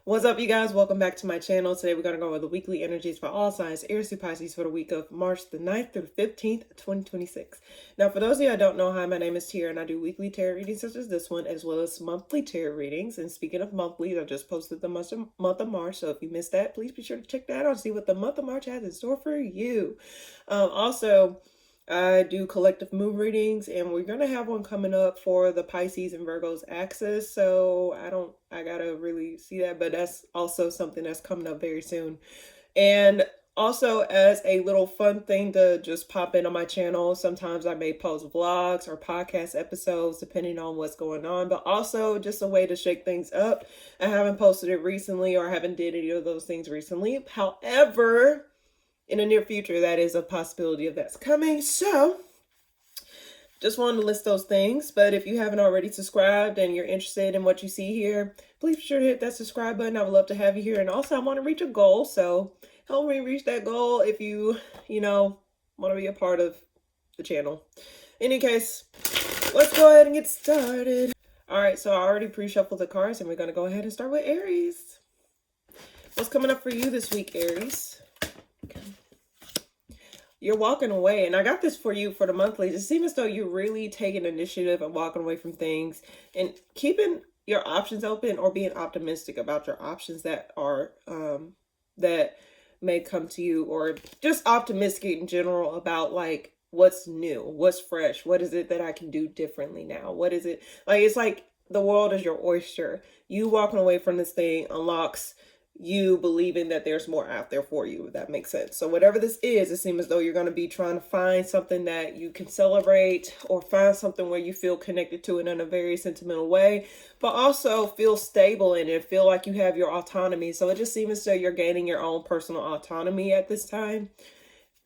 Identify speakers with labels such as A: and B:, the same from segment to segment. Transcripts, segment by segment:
A: What's up, you guys? Welcome back to my channel. Today we're going to go over the weekly energies for all signs, Aries through Pisces, for the week of March the 9th through 15th, 2026. Now, for those of you that don't know, hi, my name is Tia, and I do weekly tarot readings such as this one, as well as monthly tarot readings. And speaking of monthly, I just posted the month of March, so if you missed that, please be sure to check that out and see what the month of March has in store for you. Also, I do collective moon readings, and we're going to have one coming up for the Pisces and Virgo's axis. So I gotta really see that, but that's also something that's coming up very soon. And also, as a little fun thing to just pop in on my channel, sometimes I may post vlogs or podcast episodes depending on what's going on, but also just a way to shake things up. I haven't posted it recently, or I haven't did any of those things recently. However, in the near future, that is a possibility of that's coming. So just wanted to list those things. But if you haven't already subscribed and you're interested in what you see here, please be sure to hit that subscribe button. I would love to have you here. And also, I want to reach a goal, so help me reach that goal if you want to be a part of the channel. In any case, let's go ahead and get started. All right, so I already pre-shuffled the cards, and we're going to go ahead and start with Aries. What's coming up for you this week, Aries? Okay. You're walking away, and I got this for you for the monthlies. It seems as though you're really taking initiative and walking away from things and keeping your options open, or being optimistic about your options that are that may come to you, or just optimistic in general about like what's new, what's fresh, what is it that I can do differently now, what is it like. It's like the world is your oyster. You walking away from this thing unlocks you believing that there's more out there for you, if that makes sense. So whatever this is, it seems as though you're going to be trying to find something that you can celebrate, or find something where you feel connected to it in a very sentimental way, but also feel stable in it, feel like you have your autonomy. So it just seems as though you're gaining your own personal autonomy at this time,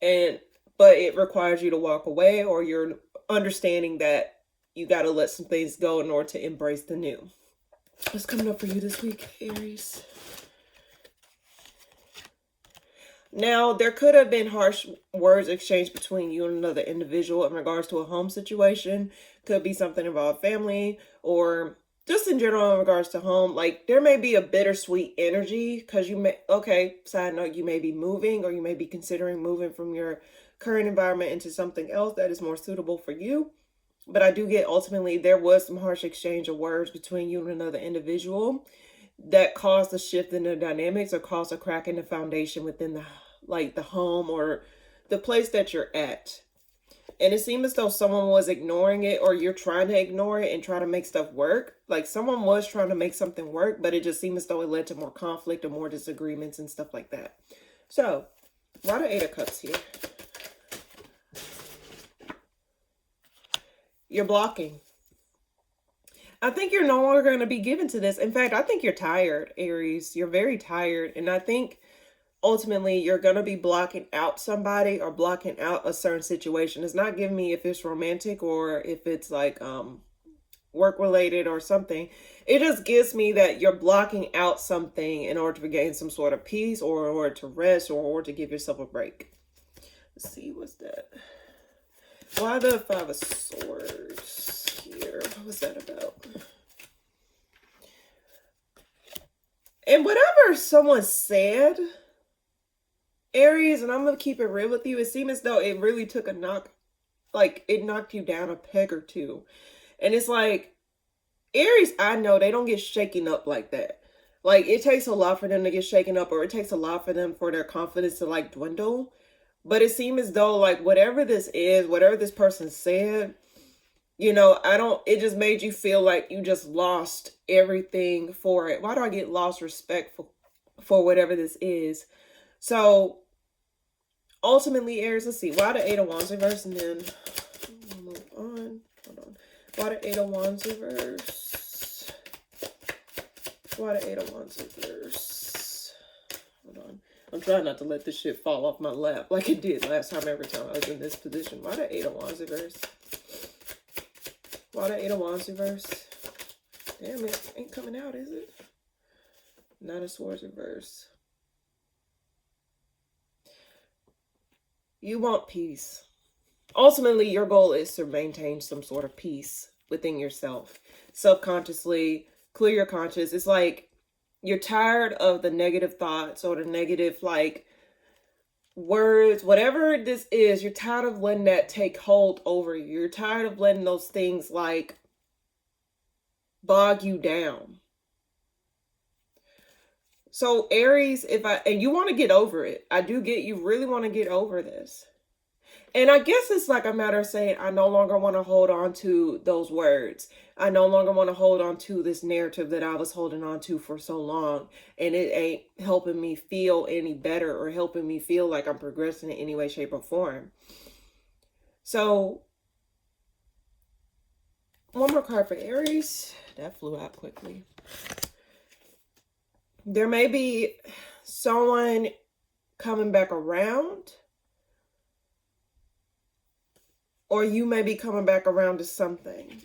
A: but it requires you to walk away, or you're understanding that you got to let some things go in order to embrace the new. What's coming up for you this week, Aries? Now, there could have been harsh words exchanged between you and another individual in regards to a home situation. Could be something about family, or just in general in regards to home. Like, there may be a bittersweet energy because side note, you may be moving, or you may be considering moving from your current environment into something else that is more suitable for you. But I do get, ultimately, there was some harsh exchange of words between you and another individual that caused a shift in the dynamics, or caused a crack in the foundation within the home or the place that you're at. And it seems as though someone was ignoring it, or you're trying to ignore it and try to make stuff work. Like, someone was trying to make something work, but it just seemed as though it led to more conflict or more disagreements and stuff like that. So why the Eight of Cups here? You're blocking. I think you're no longer going to be given to this. In fact, I think you're tired, Aries. You're very tired. And I think ultimately you're going to be blocking out somebody, or blocking out a certain situation. It's not giving me if it's romantic or if it's like work related or something. It just gives me that you're blocking out something in order to gain some sort of peace, or in order to rest, or in order to give yourself a break. Let's see, what's that? Why the Five of Swords here? What was that about? And whatever someone said, Aries, and I'm going to keep it real with you, it seemed as though it really took a knock, like it knocked you down a peg or two. And it's like, Aries, I know they don't get shaken up like that. Like, it takes a lot for them to get shaken up, or it takes a lot for them for their confidence to like dwindle. But it seemed as though like whatever this is, whatever this person said, it just made you feel like you just lost everything for it. Why do I get lost respect for whatever this is? So ultimately, Aries, let's see. Why the Eight of Wands reverse, and then we'll move on. Hold on. Why the Eight of Wands reverse? Why the Eight of Wands reverse? Hold on. I'm trying not to let this shit fall off my lap like it did last time, every time I was in this position. Why the Eight of Wands reverse? Why the Eight of Wands reverse? Damn, it ain't coming out, is it? Nine of Swords reverse. You want peace. Ultimately, your goal is to maintain some sort of peace within yourself. Subconsciously, clear your conscience. It's like You're tired of the negative thoughts or the negative, like, words, whatever this is. You're tired of letting that take hold over you. You're tired of letting those things, like, bog you down. So Aries, and you want to get over it. I do get you really want to get over this. And I guess it's like a matter of saying, I no longer want to hold on to those words. I no longer want to hold on to this narrative that I was holding on to for so long. And it ain't helping me feel any better or helping me feel like I'm progressing in any way, shape, or form. So, one more card for Aries. That flew out quickly. There may be someone coming back around, or you may be coming back around to something.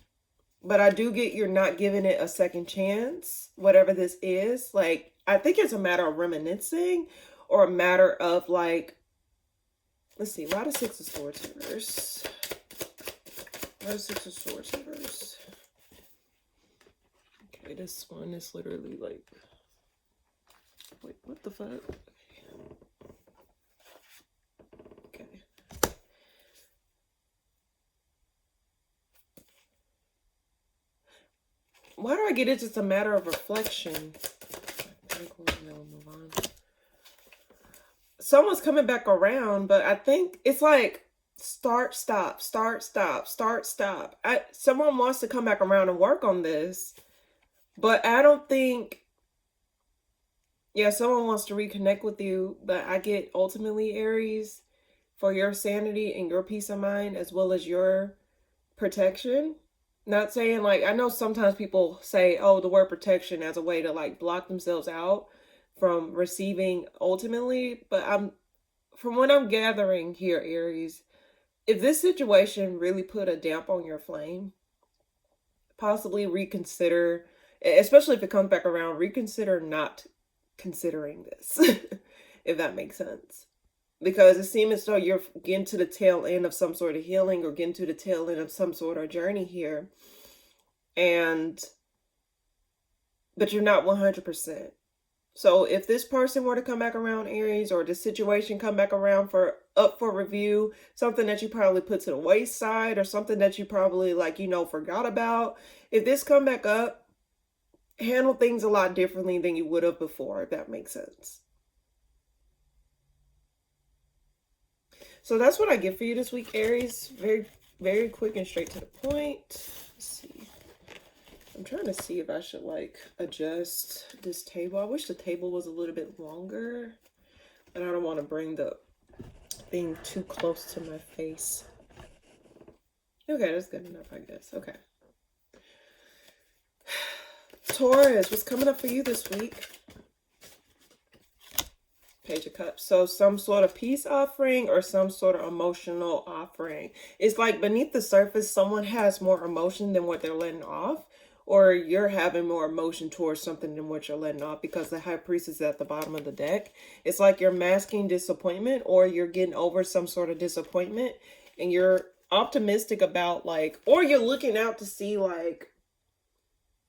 A: But I do get you're not giving it a second chance, whatever this is. Like, I think it's a matter of reminiscing, or a matter of, like, let's see, why the Six of Swords reverse? Why the Six of Swords reverse? Okay, this one is literally like, wait, what the fuck? Okay. Why do I get it's just a matter of reflection? Someone's coming back around, but I think it's like start, stop, start, stop, start, stop. Someone wants to come back around and work on this, but I don't think, yeah, someone wants to reconnect with you, but I get ultimately, Aries, for your sanity and your peace of mind, as well as your protection. Not saying, like, I know sometimes people say, oh, the word protection as a way to, like, block themselves out from receiving ultimately, but from what I'm gathering here, Aries, if this situation really put a damp on your flame, possibly reconsider, especially if it comes back around, reconsider not considering this, if that makes sense. Because it seems as though you're getting to the tail end of some sort of healing, or getting to the tail end of some sort of journey here. But you're not 100%. So if this person were to come back around, Aries, or this situation come back around up for review, something that you probably put to the wayside, or something that you probably, like, forgot about. If this come back up, handle things a lot differently than you would have before, if that makes sense. So that's what I get for you this week, Aries. Very, very quick and straight to the point. Let's see. I'm trying to see if I should, like, adjust this table. I wish the table was a little bit longer, but I don't want to bring the thing too close to my face. Okay, that's good enough, I guess. Okay. Taurus, what's coming up for you this week? Page of Cups. So some sort of peace offering or some sort of emotional offering. It's like beneath the surface, someone has more emotion than what they're letting off, or you're having more emotion towards something than what you're letting off, because the High Priestess is at the bottom of the deck. It's like you're masking disappointment, or you're getting over some sort of disappointment, and you're optimistic about, like, or you're looking out to see, like,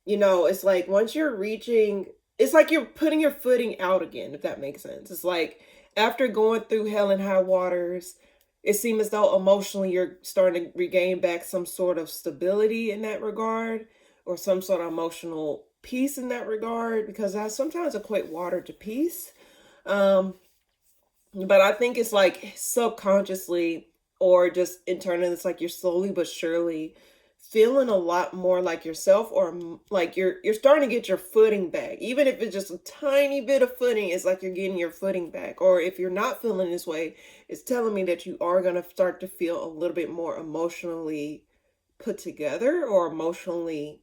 A: it's like once you're reaching, it's like you're putting your footing out again, if that makes sense. It's like after going through hell and high waters, it seems as though emotionally you're starting to regain back some sort of stability in that regard, or some sort of emotional peace in that regard, because I sometimes equate water to peace. But I think it's like subconsciously, or just internally, it's like you're slowly but surely feeling a lot more like yourself, or like you're starting to get your footing back. Even if it's just a tiny bit of footing, it's like you're getting your footing back. Or if you're not feeling this way, it's telling me that you are going to start to feel a little bit more emotionally put together, or emotionally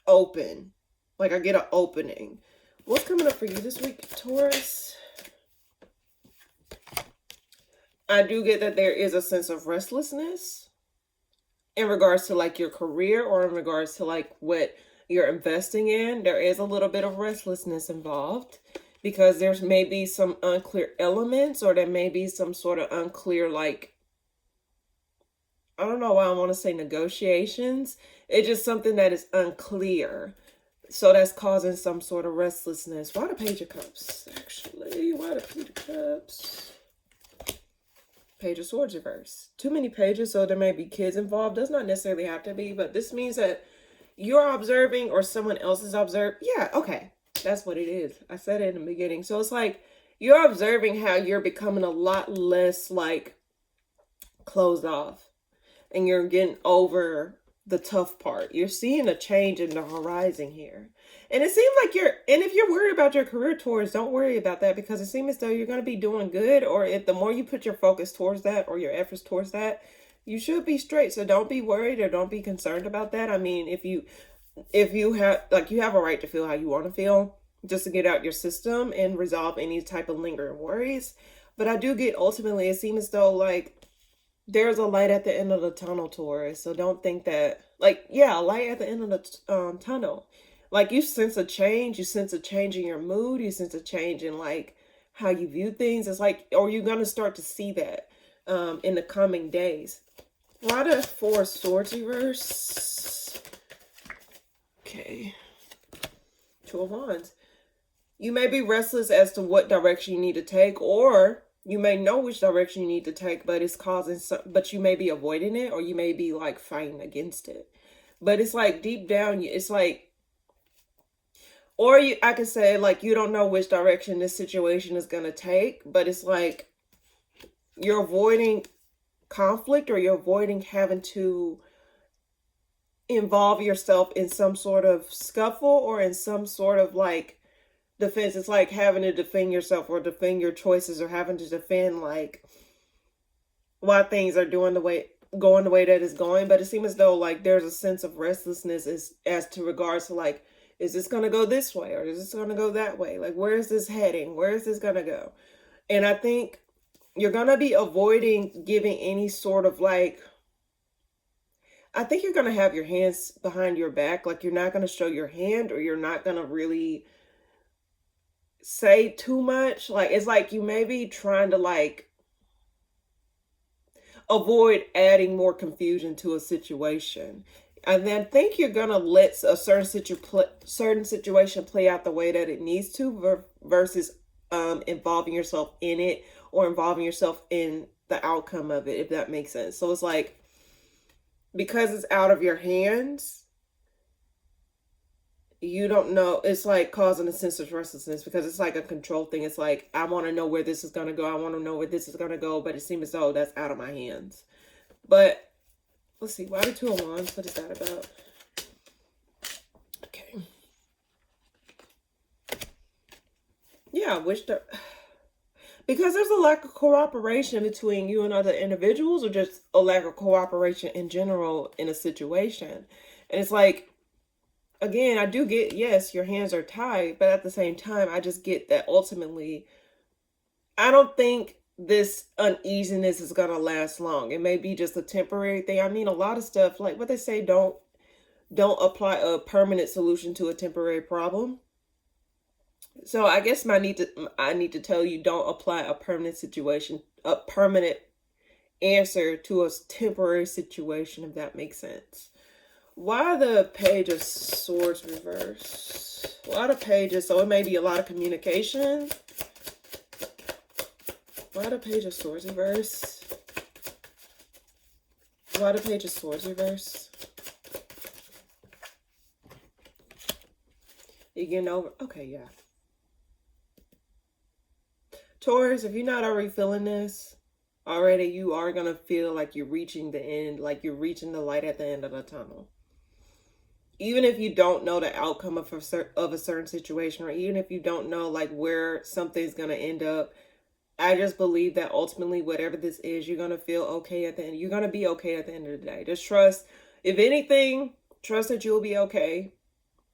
A: open. Like I get an opening. What's coming up for you this week, Taurus? I do get that there is a sense of restlessness in regards to, like, your career, or in regards to, like, what you're investing in. There is a little bit of restlessness involved, because there's maybe some unclear elements, or there may be some sort of unclear, like, I don't know why I want to say negotiations. It's just something that is unclear. So that's causing some sort of restlessness. Why the Page of Cups? Actually, why the Page of Cups? Page of Swords reverse. Too many pages, so there may be kids involved. Does not necessarily have to be, but this means that you're observing or someone else is observed. Yeah, okay. That's what it is. I said it in the beginning. So it's like you're observing how you're becoming a lot less like closed off. And you're getting over the tough part. You're seeing a change in the horizon here. And it seems like and if you're worried about your career, Taurus, don't worry about that, because it seems as though you're going to be doing good, or if the more you put your focus towards that or your efforts towards that, you should be straight. So don't be worried or don't be concerned about that. I mean, if you have, like, you have a right to feel how you want to feel, just to get out your system and resolve any type of lingering worries. But I do get, ultimately, it seems as though, like, there's a light at the end of the tunnel, Taurus. So don't think that, like, yeah, a light at the end of the tunnel. Like, you sense a change. You sense a change in your mood. You sense a change in, like, how you view things. It's like, or you're going to start to see that in the coming days. Why the Four of Swords reverse? Okay. Two of Wands. You may be restless as to what direction you need to take, or you may know which direction you need to take, but it's causing but you may be avoiding it, or you may be like fighting against it. But it's like deep down, it's like, or I could say, like, you don't know which direction this situation is going to take, but it's like you're avoiding conflict, or you're avoiding having to involve yourself in some sort of scuffle or in some sort of like defense. It's like having to defend yourself or defend your choices, or having to defend like why things are going the way that it's going. But it seems as though like there's a sense of restlessness as to regards to like, is this going to go this way, or is this going to go that way? Like, where is this heading? Where is this going to go? And I think you're going to be avoiding giving any sort of like, I think you're going to have your hands behind your back. Like, you're not going to show your hand, or you're not going to really say too much. Like, it's like you may be trying to like avoid adding more confusion to a situation. And then think you're going to let a certain situation play out the way that it needs to, versus involving yourself in it, or involving yourself in the outcome of it, if that makes sense. So it's like, because it's out of your hands, you don't know. It's like causing a sense of restlessness, because it's like a control thing. It's like, I want to know where this is going to go. I want to know where this is going to go, but it seems as though that's out of my hands. But let's see, why the Two of Wands? What is that about? Okay. Yeah, because there's a lack of cooperation between you and other individuals, or just a lack of cooperation in general in a situation. And it's like, again, I do get, yes, your hands are tied, but at the same time, I just get that ultimately, I don't think this uneasiness is going to last long. It may be just a temporary thing. I mean, a lot of stuff, like what they say, don't apply a permanent solution to a temporary problem. So I guess I need to tell you, don't apply a permanent answer to a temporary situation, if that makes sense. Why the Page of Swords reverse? A lot of pages, so it may be a lot of communication. Why the Page of Swords reverse? Why the Page of Swords reverse? You getting over? Okay, yeah. Taurus, if you're not already feeling this already, you are going to feel like you're reaching the end, like you're reaching the light at the end of the tunnel. Even if you don't know the outcome of a certain situation, or even if you don't know like where something's going to end up, I just believe that ultimately, whatever this is, you're going to feel okay at the end. You're going to be okay at the end of the day. Just trust, if anything, trust that you'll be okay.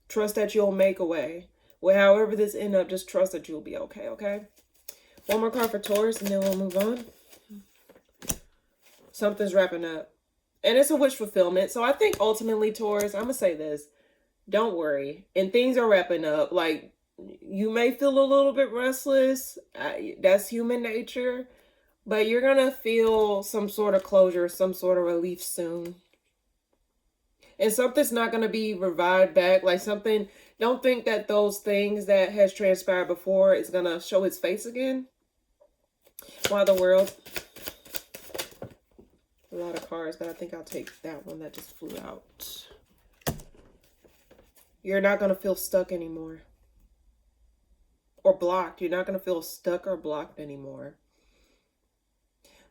A: Trust that you'll make a way. Well, however this ends up, just trust that you'll be okay, okay? One more card for Taurus, and then we'll move on. Something's wrapping up. And it's a wish fulfillment. So I think ultimately, Taurus, I'm going to say this. Don't worry. And things are wrapping up. Like, you may feel a little bit restless. That's human nature. But you're going to feel some sort of closure, some sort of relief soon. And something's not going to be revived back. Like something, don't think that those things that has transpired before is going to show its face again. Why the world? A lot of cards, but I think I'll take that one that just flew out. You're not going to feel stuck anymore. Or blocked. You're not going to feel stuck or blocked anymore.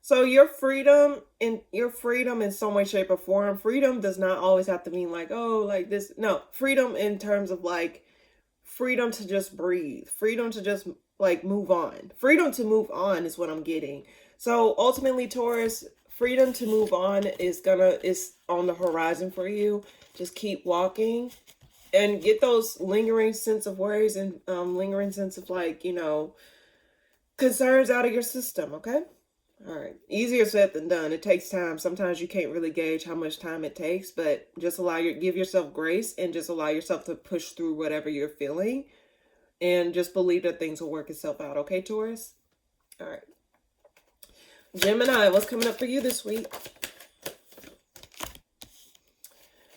A: So your freedom in some way, shape, or form. Freedom does not always have to mean like, oh, like this. No, freedom in terms of like freedom to just breathe. Freedom to just like move on. Freedom to move on is what I'm getting. So ultimately, Taurus, freedom to move on is on the horizon for you. Just keep walking and get those lingering sense of worries and lingering sense of like, you know, concerns out of your system, okay? All right. Easier said than done. It takes time. Sometimes you can't really gauge how much time it takes, but just give yourself grace and just allow yourself to push through whatever you're feeling and just believe that things will work itself out. Okay, Taurus? All right. Gemini, what's coming up for you this week?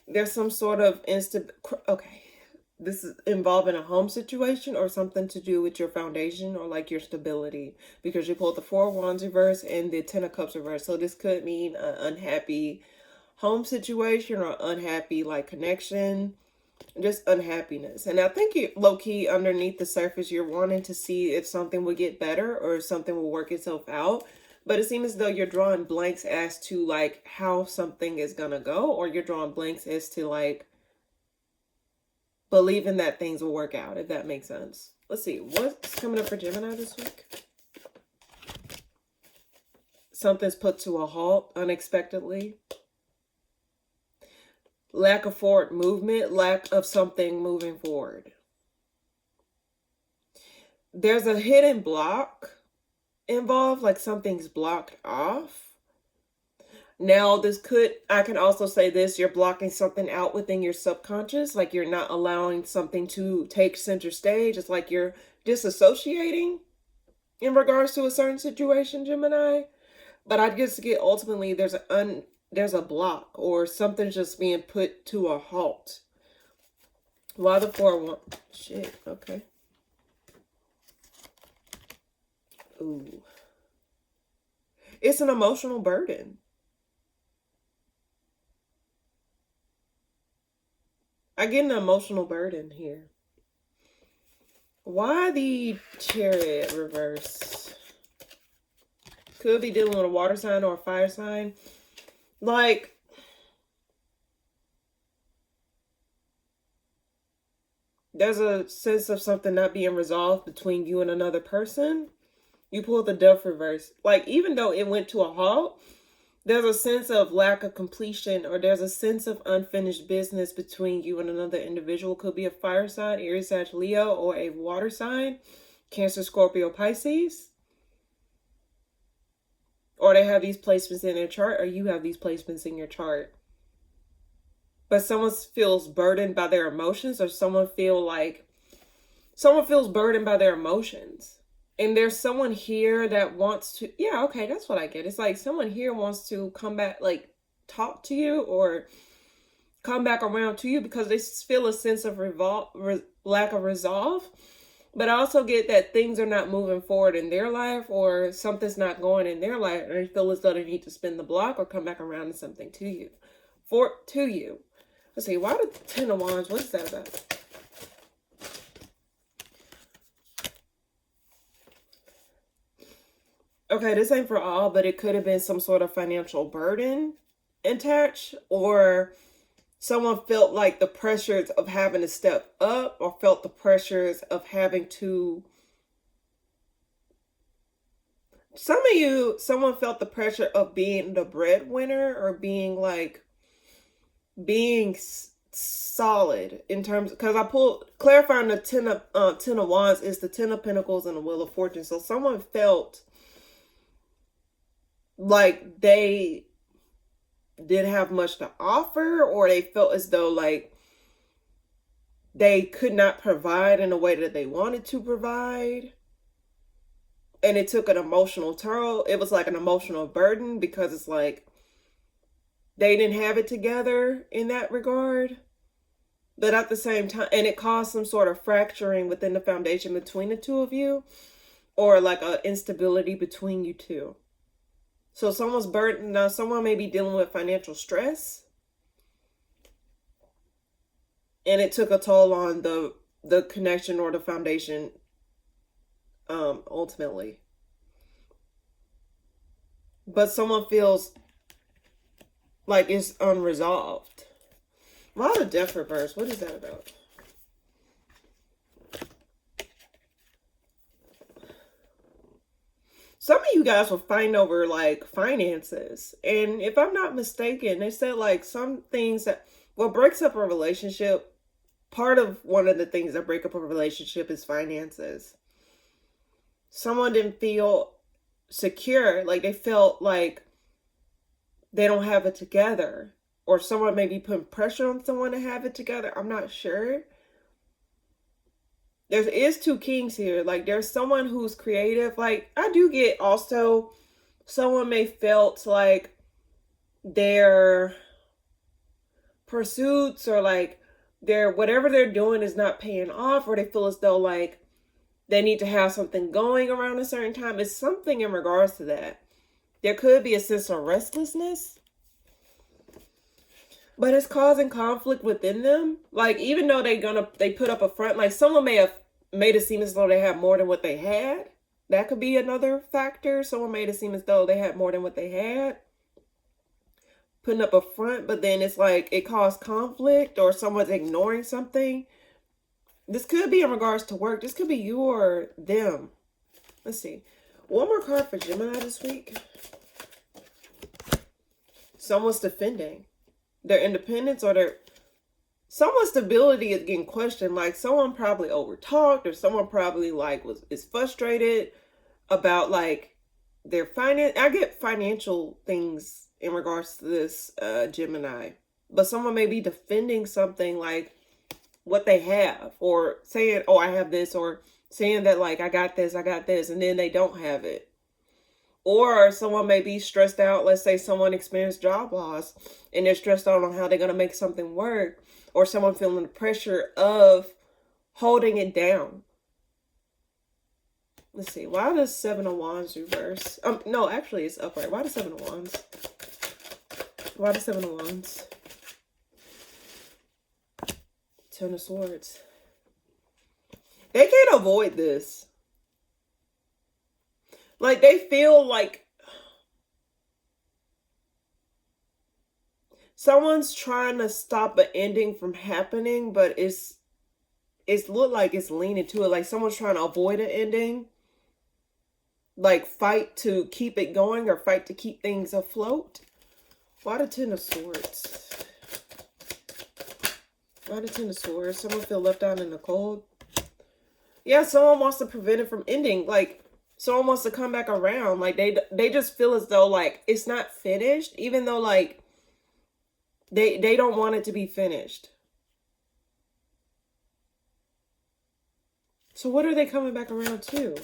A: There's some sort of okay. This is involving a home situation or something to do with your foundation or like your stability, because you pulled the Four of Wands reverse and the Ten of Cups reverse. So this could mean an unhappy home situation or unhappy like connection, just unhappiness. And I think you low-key underneath the surface, you're wanting to see if something will get better or if something will work itself out. But it seems as though you're drawing blanks as to like how something is going to go, or you're drawing blanks as to like believing that things will work out, if that makes sense. Let's see. What's coming up for Gemini this week? Something's put to a halt unexpectedly. Lack of forward movement. Lack of something moving forward. There's a hidden block involved, like something's blocked off. Now, I can also say this, you're blocking something out within your subconscious, like you're not allowing something to take center stage. It's like you're disassociating in regards to a certain situation, Gemini. But I just get ultimately there's a block or something's just being put to a halt. Why the shit, okay. Ooh. It's an emotional burden. I get an emotional burden here. Why the Chariot reverse? Could be dealing with a water sign or a fire sign. Like, there's a sense of something not being resolved between you and another person. You pulled the Death reverse. Like, even though it went to a halt, there's a sense of lack of completion, or there's a sense of unfinished business between you and another individual. Could be a fire sign, Aries, Sag, Leo, or a water sign, Cancer, Scorpio, Pisces. Or they have these placements in their chart, or you have these placements in your chart. But someone feels burdened by their emotions, or someone feels burdened by their emotions. And there's someone here that wants to, yeah, okay, that's what I get. It's like someone here wants to come back, like talk to you or come back around to you because they feel a sense of lack of resolve. But I also get that things are not moving forward in their life, or something's not going in their life, and they feel as though they need to spin the block or come back around to something to you. Let's see, why the Ten of Wands? What is that about? Okay, this ain't for all, but it could have been some sort of financial burden attached, or someone felt like the pressures of having to step up, or felt the pressures of having to... someone felt the pressure of being the breadwinner, or being solid in terms, because I pulled, clarifying the Ten of Wands is the Ten of Pentacles and the Wheel of Fortune. So someone felt like they didn't have much to offer, or they felt as though like they could not provide in a way that they wanted to provide, and it took an emotional toll. It was like an emotional burden, because it's like they didn't have it together in that regard. But at the same time, and it caused some sort of fracturing within the foundation between the two of you, or like an instability between you two. So someone's burdened. Now someone may be dealing with financial stress, and it took a toll on the connection or the foundation, ultimately. But someone feels like it's unresolved. A lot of death reverse. What is that about? Some of you guys were fighting over like finances. And if I'm not mistaken, they said like some things that, what breaks up a relationship, part of one of the things that break up a relationship is finances. Someone didn't feel secure. Like they felt like they don't have it together. Or someone may be putting pressure on someone to have it together. I'm not sure. There is two kings here. Like there's someone who's creative. Like I do get also someone may felt like their pursuits or like their whatever they're doing is not paying off, or they feel as though like they need to have something going around a certain time. It's something in regards to that. There could be a sense of restlessness. But it's causing conflict within them. Like, even though they put up a front, like someone may have made it seem as though they have more than what they had. That could be another factor. Someone made it seem as though they had more than what they had. Putting up a front, but then it's like it caused conflict or someone's ignoring something. This could be in regards to work. This could be you or them. Let's see. One more card for Gemini this week. Someone's defending their independence or someone's stability is getting questioned. Like someone probably overtalked, or someone probably like is frustrated about like their finance. I get financial things in regards to this Gemini, but someone may be defending something like what they have, or saying, oh, I have this, or saying that like I got this, and then they don't have it. Or someone may be stressed out. Let's say someone experienced job loss and they're stressed out on how they're going to make something work. Or someone feeling the pressure of holding it down. Let's see. Why does Seven of Wands reverse? No, actually it's upright. Why does Seven of Wands? Why does Seven of Wands? Ten of Swords. They can't avoid this. Like, they feel like someone's trying to stop an ending from happening, but it's look like it's leaning to it. Like, someone's trying to avoid an ending. Like, fight to keep it going or fight to keep things afloat. Why the Ten of Swords? Why the Ten of Swords? Someone feel left out in the cold. Yeah, someone wants to prevent it from ending. Like, someone wants to come back around. Like, they just feel as though, like, it's not finished. Even though, like, they don't want it to be finished. So what are they coming back around to?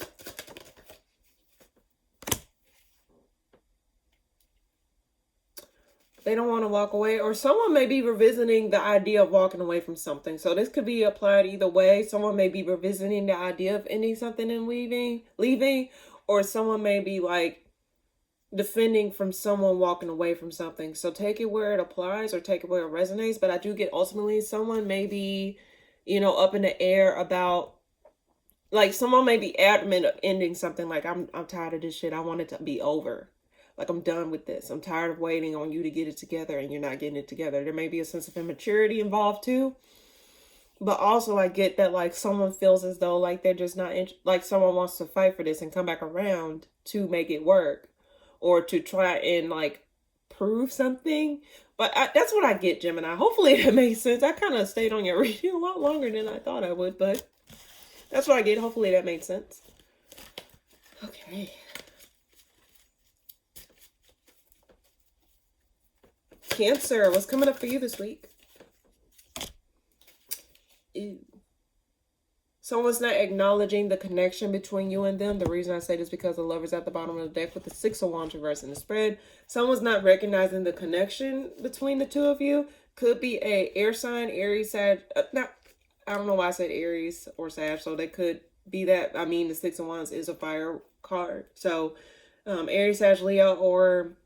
A: They don't want to walk away. Or someone may be revisiting the idea of walking away from something. So this could be applied either way. Someone may be revisiting the idea of ending something and leaving. Or someone may be like defending from someone walking away from something. So take it where it applies or take it where it resonates. But I do get ultimately someone may be, you know, up in the air about, like, someone may be adamant of ending something. Like, I'm tired of this shit. I want it to be over. Like, I'm done with this. I'm tired of waiting on you to get it together and you're not getting it together. There may be a sense of immaturity involved too. But also I get that, like, someone feels as though, like, they're just not, like, someone wants to fight for this and come back around to make it work. Or to try and, like, prove something. But that's what I get, Gemini. Hopefully that makes sense. I kind of stayed on your reading a lot longer than I thought I would. But that's what I get. Hopefully that made sense. Okay. Cancer, what's coming up for you this week? Ew. Someone's not acknowledging the connection between you and them. The reason I say this is because the Lover's at the bottom of the deck with the Six of Wands reversed in the spread. Someone's not recognizing the connection between the two of you. Could be a air sign, Aries, Sag. I don't know why I said Aries or Sag, so they could be that. I mean, the Six of Wands is a fire card. So Aries, Sag, Leo, or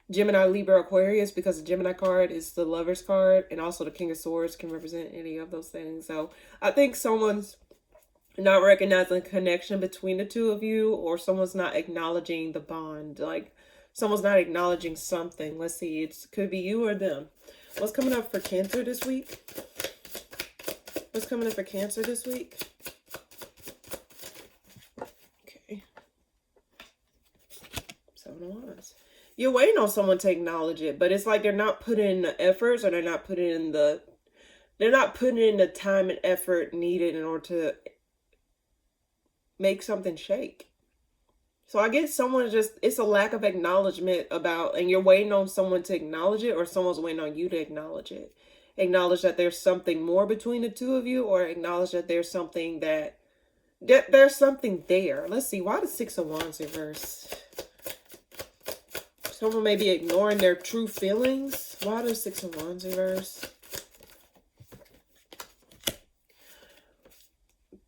A: Gemini, Libra, Aquarius, because the Gemini card is the Lover's card, and also the King of Swords can represent any of those things. So I think someone's not recognizing the connection between the two of you, or someone's not acknowledging the bond. Like, someone's not acknowledging something. Let's see. It could be you or them. What's coming up for Cancer this week? What's coming up for Cancer this week? Okay. Seven of Wands. You're waiting on someone to acknowledge it, but it's like they're not putting in the efforts, or they're not putting in the time and effort needed in order to make something shake. So I guess someone it's a lack of acknowledgement about, and you're waiting on someone to acknowledge it, or someone's waiting on you to acknowledge it. Acknowledge that there's something more between the two of you, or acknowledge that there's something there's something there. Let's see, why the Six of Wands reverse? Someone may be ignoring their true feelings. Why the Six of Wands reverse?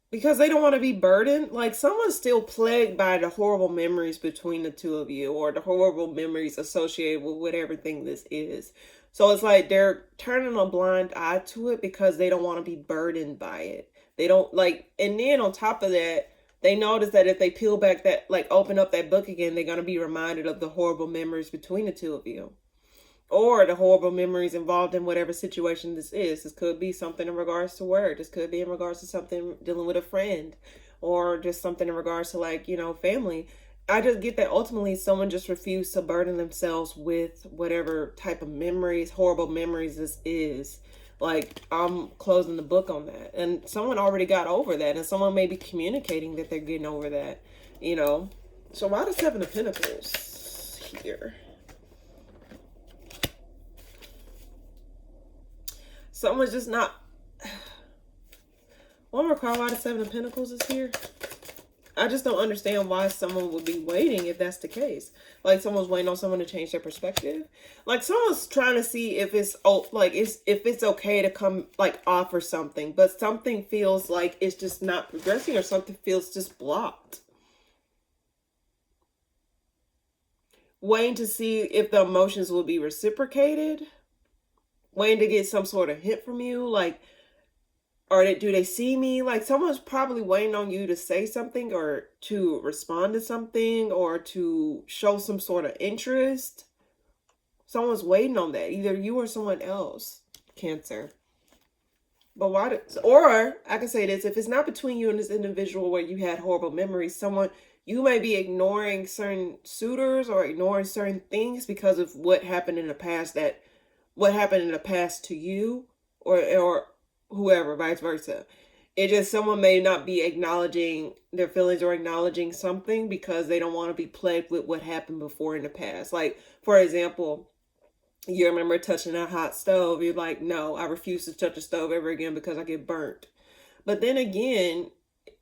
A: Because they don't want to be burdened. Like, someone's still plagued by the horrible memories between the two of you, or the horrible memories associated with whatever thing this is. So it's like they're turning a blind eye to it because they don't want to be burdened by it. They don't like, and then on top of that, they notice that if they peel back that, like open up that book again, they're going to be reminded of the horrible memories between the two of you. Or the horrible memories involved in whatever situation this is. This could be something in regards to work. This could be in regards to something dealing with a friend. Or just something in regards to, like, you know, family. I just get that ultimately someone just refused to burden themselves with whatever type of memories, horrible memories this is. Like, I'm closing the book on that. And someone already got over that. And someone may be communicating that they're getting over that, you know. So why the Seven of Pentacles here? Someone's just not... One more card, why the Seven of Pentacles is here. I just don't understand why someone would be waiting if that's the case. Like, someone's waiting on someone to change their perspective. Like, someone's trying to see if it's if it's okay to come, like, offer something, but something feels like it's just not progressing, or something feels just blocked. Waiting to see if the emotions will be reciprocated. Waiting to get some sort of hint from you, like, or do they see me? Like, someone's probably waiting on you to say something, or to respond to something, or to show some sort of interest. Someone's waiting on that, either you or someone else, Cancer. But why? Or I can say this: if it's not between you and this individual where you had horrible memories, you may be ignoring certain suitors or ignoring certain things because of what happened in the past. What happened in the past to you, or whoever, vice versa. It just, someone may not be acknowledging their feelings or acknowledging something because they don't want to be plagued with what happened before in the past. Like, for example, you remember touching a hot stove. You're like, no, I refuse to touch a stove ever again because I get burnt. But then again,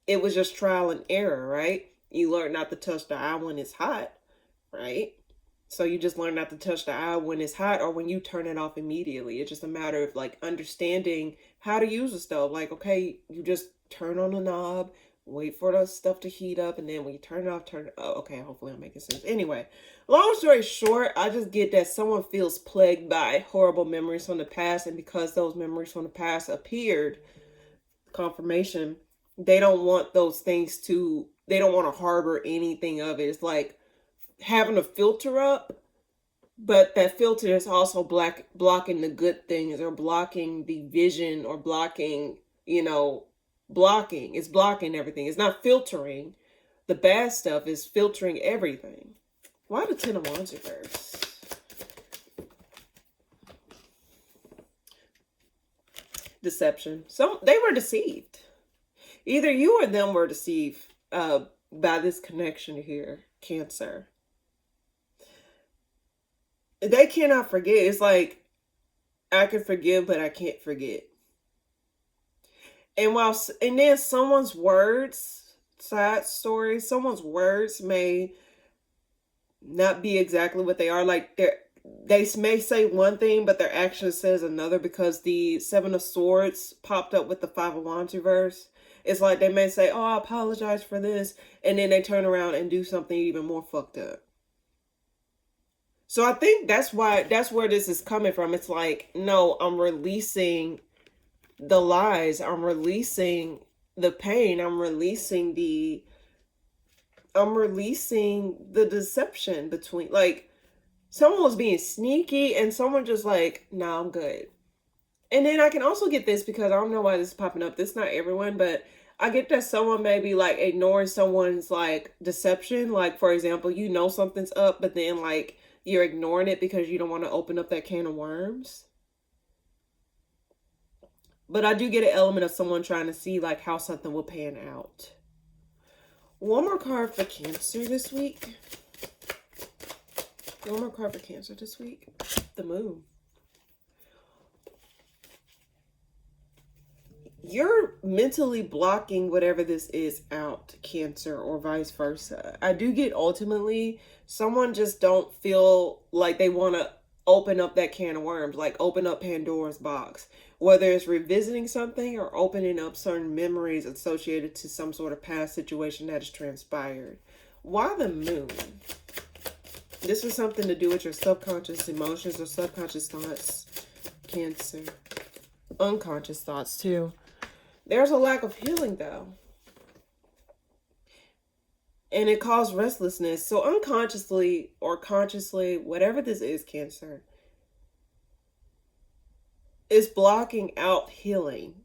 A: it was just trial and error, right? You learn not to touch the eye when it's hot, right? So you just learn not to touch the eye when it's hot, or when you turn it off immediately. It's just a matter of, like, understanding how to use a stove. Like, okay, you just turn on the knob, wait for the stuff to heat up, and then when you turn it off, okay, hopefully I'm making sense. Anyway, long story short, I just get that someone feels plagued by horrible memories from the past, and because those memories from the past appeared, confirmation, they don't want those things to, they don't want to harbor anything of it. It's like having a filter up, but that filter is also blocking the good things, or blocking the vision, or blocking, it's blocking everything. It's not filtering the bad stuff, it's filtering everything. Why the Ten of Wands reverse? Deception. So they were deceived. Either you or them were deceived by this connection here, Cancer. They cannot forget. It's like, I can forgive, but I can't forget. And then someone's words, side story, someone's words may not be exactly what they are. Like they may say one thing, but their action says another, because the Seven of Swords popped up with the Five of Wands reverse. It's like they may say, oh, I apologize for this, and then they turn around and do something even more fucked up. So I think that's where this is coming from. It's like, no, I'm releasing the lies, I'm releasing the pain, I'm releasing the deception between, like, someone was being sneaky and someone just like, nah, I'm good. And then I can also get this, because I don't know why this is popping up. This is not everyone, but I get that someone may be like ignoring someone's like deception. Like, for example, you know something's up, but then like you're ignoring it because you don't want to open up that can of worms. But I do get an element of someone trying to see like how something will pan out. One more card for Cancer this week. One more card for Cancer this week. The Moon. You're mentally blocking whatever this is out, Cancer, or vice versa. I do get ultimately someone just don't feel like they want to open up that can of worms, like open up Pandora's box, whether it's revisiting something or opening up certain memories associated to some sort of past situation that has transpired. Why the Moon? This is something to do with your subconscious emotions or subconscious thoughts, Cancer. Unconscious thoughts too. There's a lack of healing though. And it caused restlessness. So unconsciously or consciously, whatever this is, Cancer, is blocking out healing.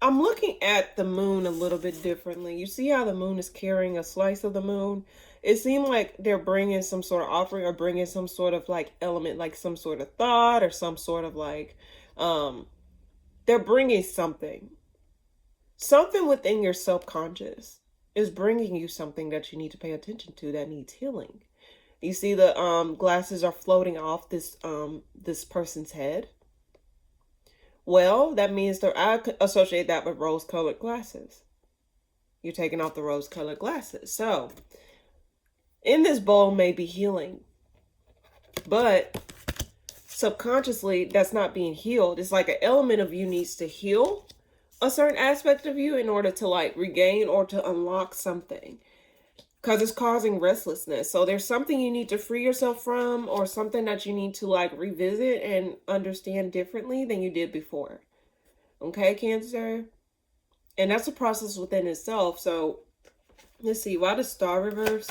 A: I'm looking at the Moon a little bit differently. You see how the Moon is carrying a slice of the Moon? It seemed like they're bringing some sort of offering or bringing some sort of like element, like some sort of thought or some sort of like, they're bringing something. Something within your subconscious is bringing you something that you need to pay attention to that needs healing. You see the glasses are floating off this person's head. Well, that means that I associate that with rose-colored glasses. You're taking off the rose-colored glasses. So, in this bowl may be healing, but subconsciously, that's not being healed. It's like an element of you needs to heal a certain aspect of you in order to like regain or to unlock something, because it's causing restlessness. So there's something you need to free yourself from, or something that you need to like revisit and understand differently than you did before. Okay, Cancer? And that's a process within itself. So let's see, why the Star reverse?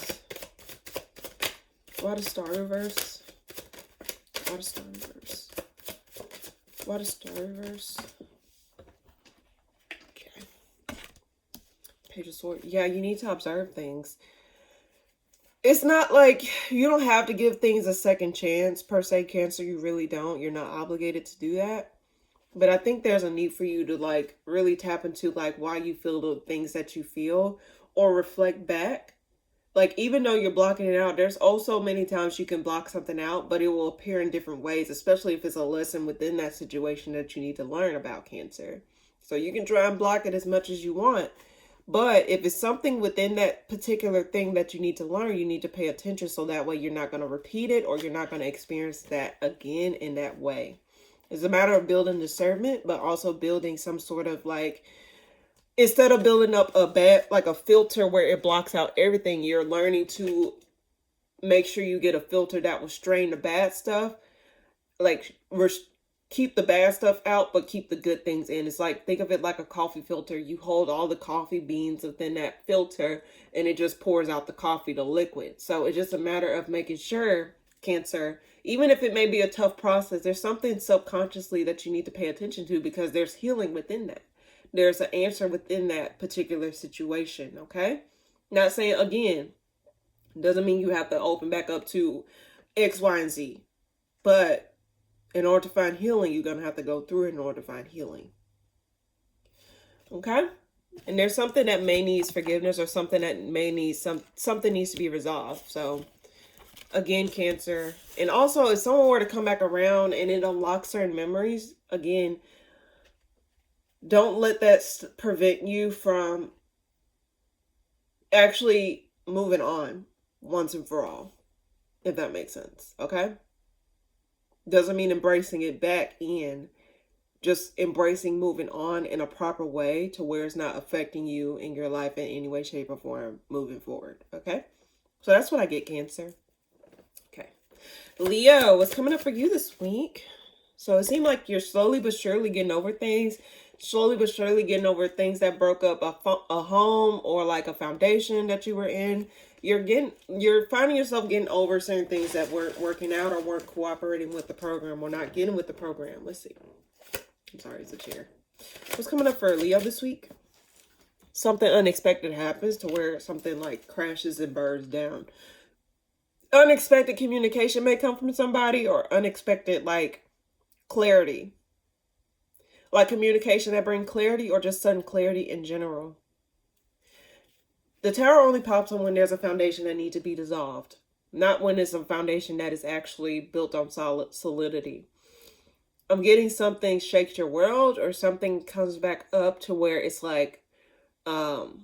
A: Why the Star reverse? Why the Star reverse? Why the Star reverse? Okay. Page of Swords. Yeah, you need to observe things. It's not like you don't have to give things a second chance per se, Cancer. You really don't. You're not obligated to do that. But I think there's a need for you to like really tap into like why you feel the things that you feel, or reflect back. Like, even though you're blocking it out, there's also many times you can block something out, but it will appear in different ways, especially if it's a lesson within that situation that you need to learn about, Cancer. So you can try and block it as much as you want. But if it's something within that particular thing that you need to learn, you need to pay attention, so that way you're not going to repeat it, or you're not going to experience that again in that way. It's a matter of building discernment, but also building some sort of like, instead of building up a filter where it blocks out everything, you're learning to make sure you get a filter that will strain the bad stuff. Like, keep the bad stuff out, but keep the good things in. It's like, think of it like a coffee filter. You hold all the coffee beans within that filter, and it just pours out the coffee, the liquid. So it's just a matter of making sure, Cancer, even if it may be a tough process, there's something subconsciously that you need to pay attention to, because there's healing within that. There's an answer within that particular situation, okay? Not saying, again, doesn't mean you have to open back up to X, Y, and Z. But in order to find healing, you're going to have to go through it in order to find healing. Okay? And there's something that may need forgiveness, or something that may need something needs to be resolved. So Again, Cancer. And also, if someone were to come back around and it unlocks certain memories, again, don't let that prevent you from actually moving on once and for all, if that makes sense. Okay? Doesn't mean embracing it back in. Just embracing moving on in a proper way to where it's not affecting you in your life in any way, shape, or form moving forward. Okay? So that's what I get, Cancer. Okay. Leo, what's coming up for you this week? So it seemed like you're slowly but surely getting over things. Slowly but surely getting over things that broke up a home or like a foundation that you were in. You're finding yourself getting over certain things that weren't working out or weren't cooperating with the program or not getting with the program. Let's see. I'm sorry, it's a chair. What's coming up for Leo this week? Something unexpected happens to where something like crashes and burns down. Unexpected communication may come from somebody, or unexpected like clarity. Like communication that brings clarity, or just sudden clarity in general. The Tower only pops on when there's a foundation that needs to be dissolved. Not when it's a foundation that is actually built on solidity. I'm getting something shakes your world, or something comes back up to where it's like, but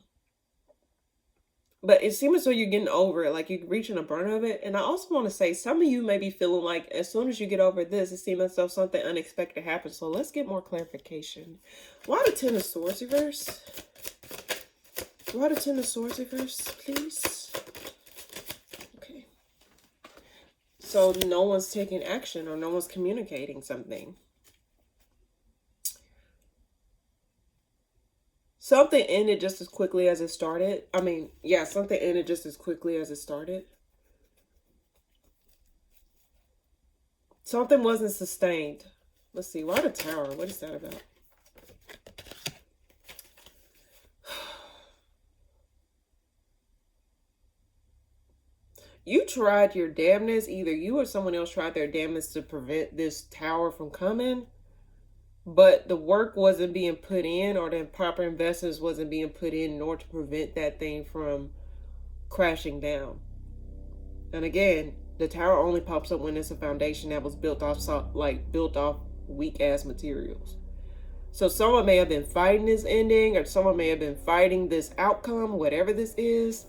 A: it seems as though you're getting over it, like you're reaching a burn of it. And I also want to say, some of you may be feeling like as soon as you get over this, it seems as though something unexpected happens. So let's get more clarification. Why the Ten of Swords reverse? Why the Ten of Swords reverse, please? Okay. So no one's taking action, or no one's communicating something. Something ended just as quickly as it started. I mean, yeah, something ended just as quickly as it started. Something wasn't sustained. Let's see. Why the Tower? What is that about? You tried your damnness. Either you or someone else tried their damnness to prevent this Tower from coming. But the work wasn't being put in, or the proper investments wasn't being put in order to prevent that thing from crashing down. And again, the Tower only pops up when it's a foundation that was built off weak ass materials. So someone may have been fighting this ending, or someone may have been fighting this outcome, whatever this is.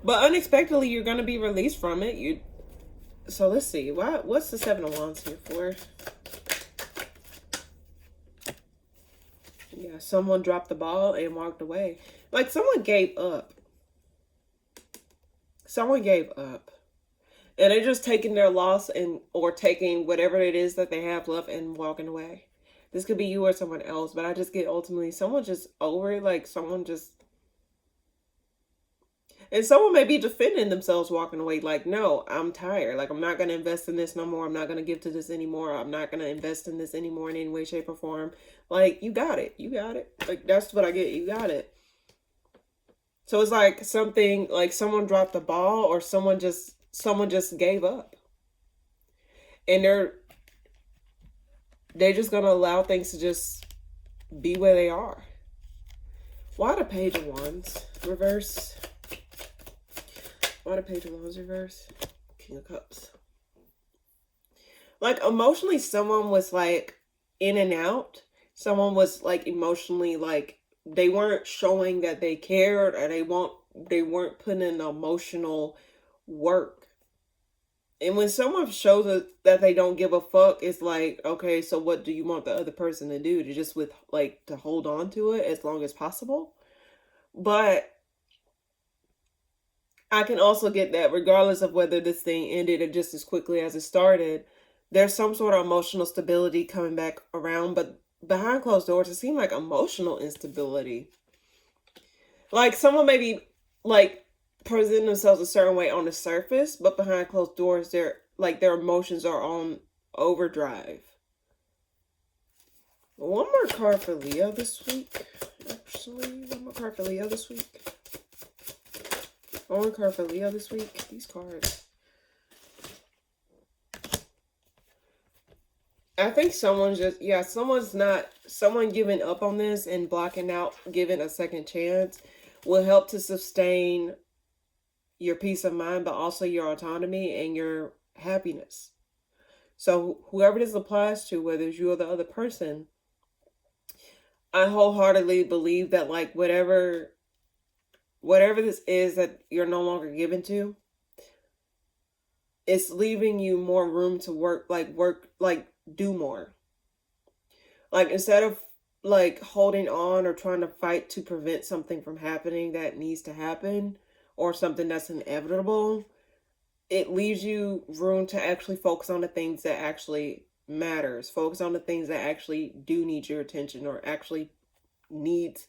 A: But unexpectedly, you're going to be released from it. So let's see. What's the Seven of Wands here for? Yeah, someone dropped the ball and walked away. Like someone gave up. Someone gave up. And they're just taking their loss or taking whatever it is that they have left and walking away. This could be you or someone else, but I just get ultimately someone just over it. Like someone just... And someone may be defending themselves walking away like, no, I'm tired. Like, I'm not going to invest in this no more. I'm not going to give to this anymore. I'm not going to invest in this anymore in any way, shape, or form. Like, you got it. You got it. Like, that's what I get. You got it. So it's like something, like someone dropped the ball, or someone just gave up. And they're just going to allow things to just be where they are. Why the Page of Wands reverse? Why the Page of Wands reverse? King of Cups. Like emotionally, someone was like in and out. Someone was like emotionally, like they weren't showing that they cared, or they weren't putting in emotional work. And when someone shows that they don't give a fuck, it's like, okay, so what do you want the other person to do? To just to hold on to it as long as possible? But I can also get that regardless of whether this thing ended just as quickly as it started, there's some sort of emotional stability coming back around. But behind closed doors, it seemed like emotional instability. Like someone may be like presenting themselves a certain way on the surface, but behind closed doors, their emotions are on overdrive. One more card for Leo this week. Actually, one more card for Leo this week. One card for Leo this week. These cards. I think someone giving up on this and blocking out, giving a second chance will help to sustain your peace of mind, but also your autonomy and your happiness. So whoever this applies to, whether it's you or the other person, I wholeheartedly believe that like whatever this is that you're no longer given to, it's leaving you more room to work, do more. Like instead of like holding on or trying to fight to prevent something from happening that needs to happen or something that's inevitable, it leaves you room to actually focus on the things that actually matters. Focus on the things that actually do need your attention or actually needs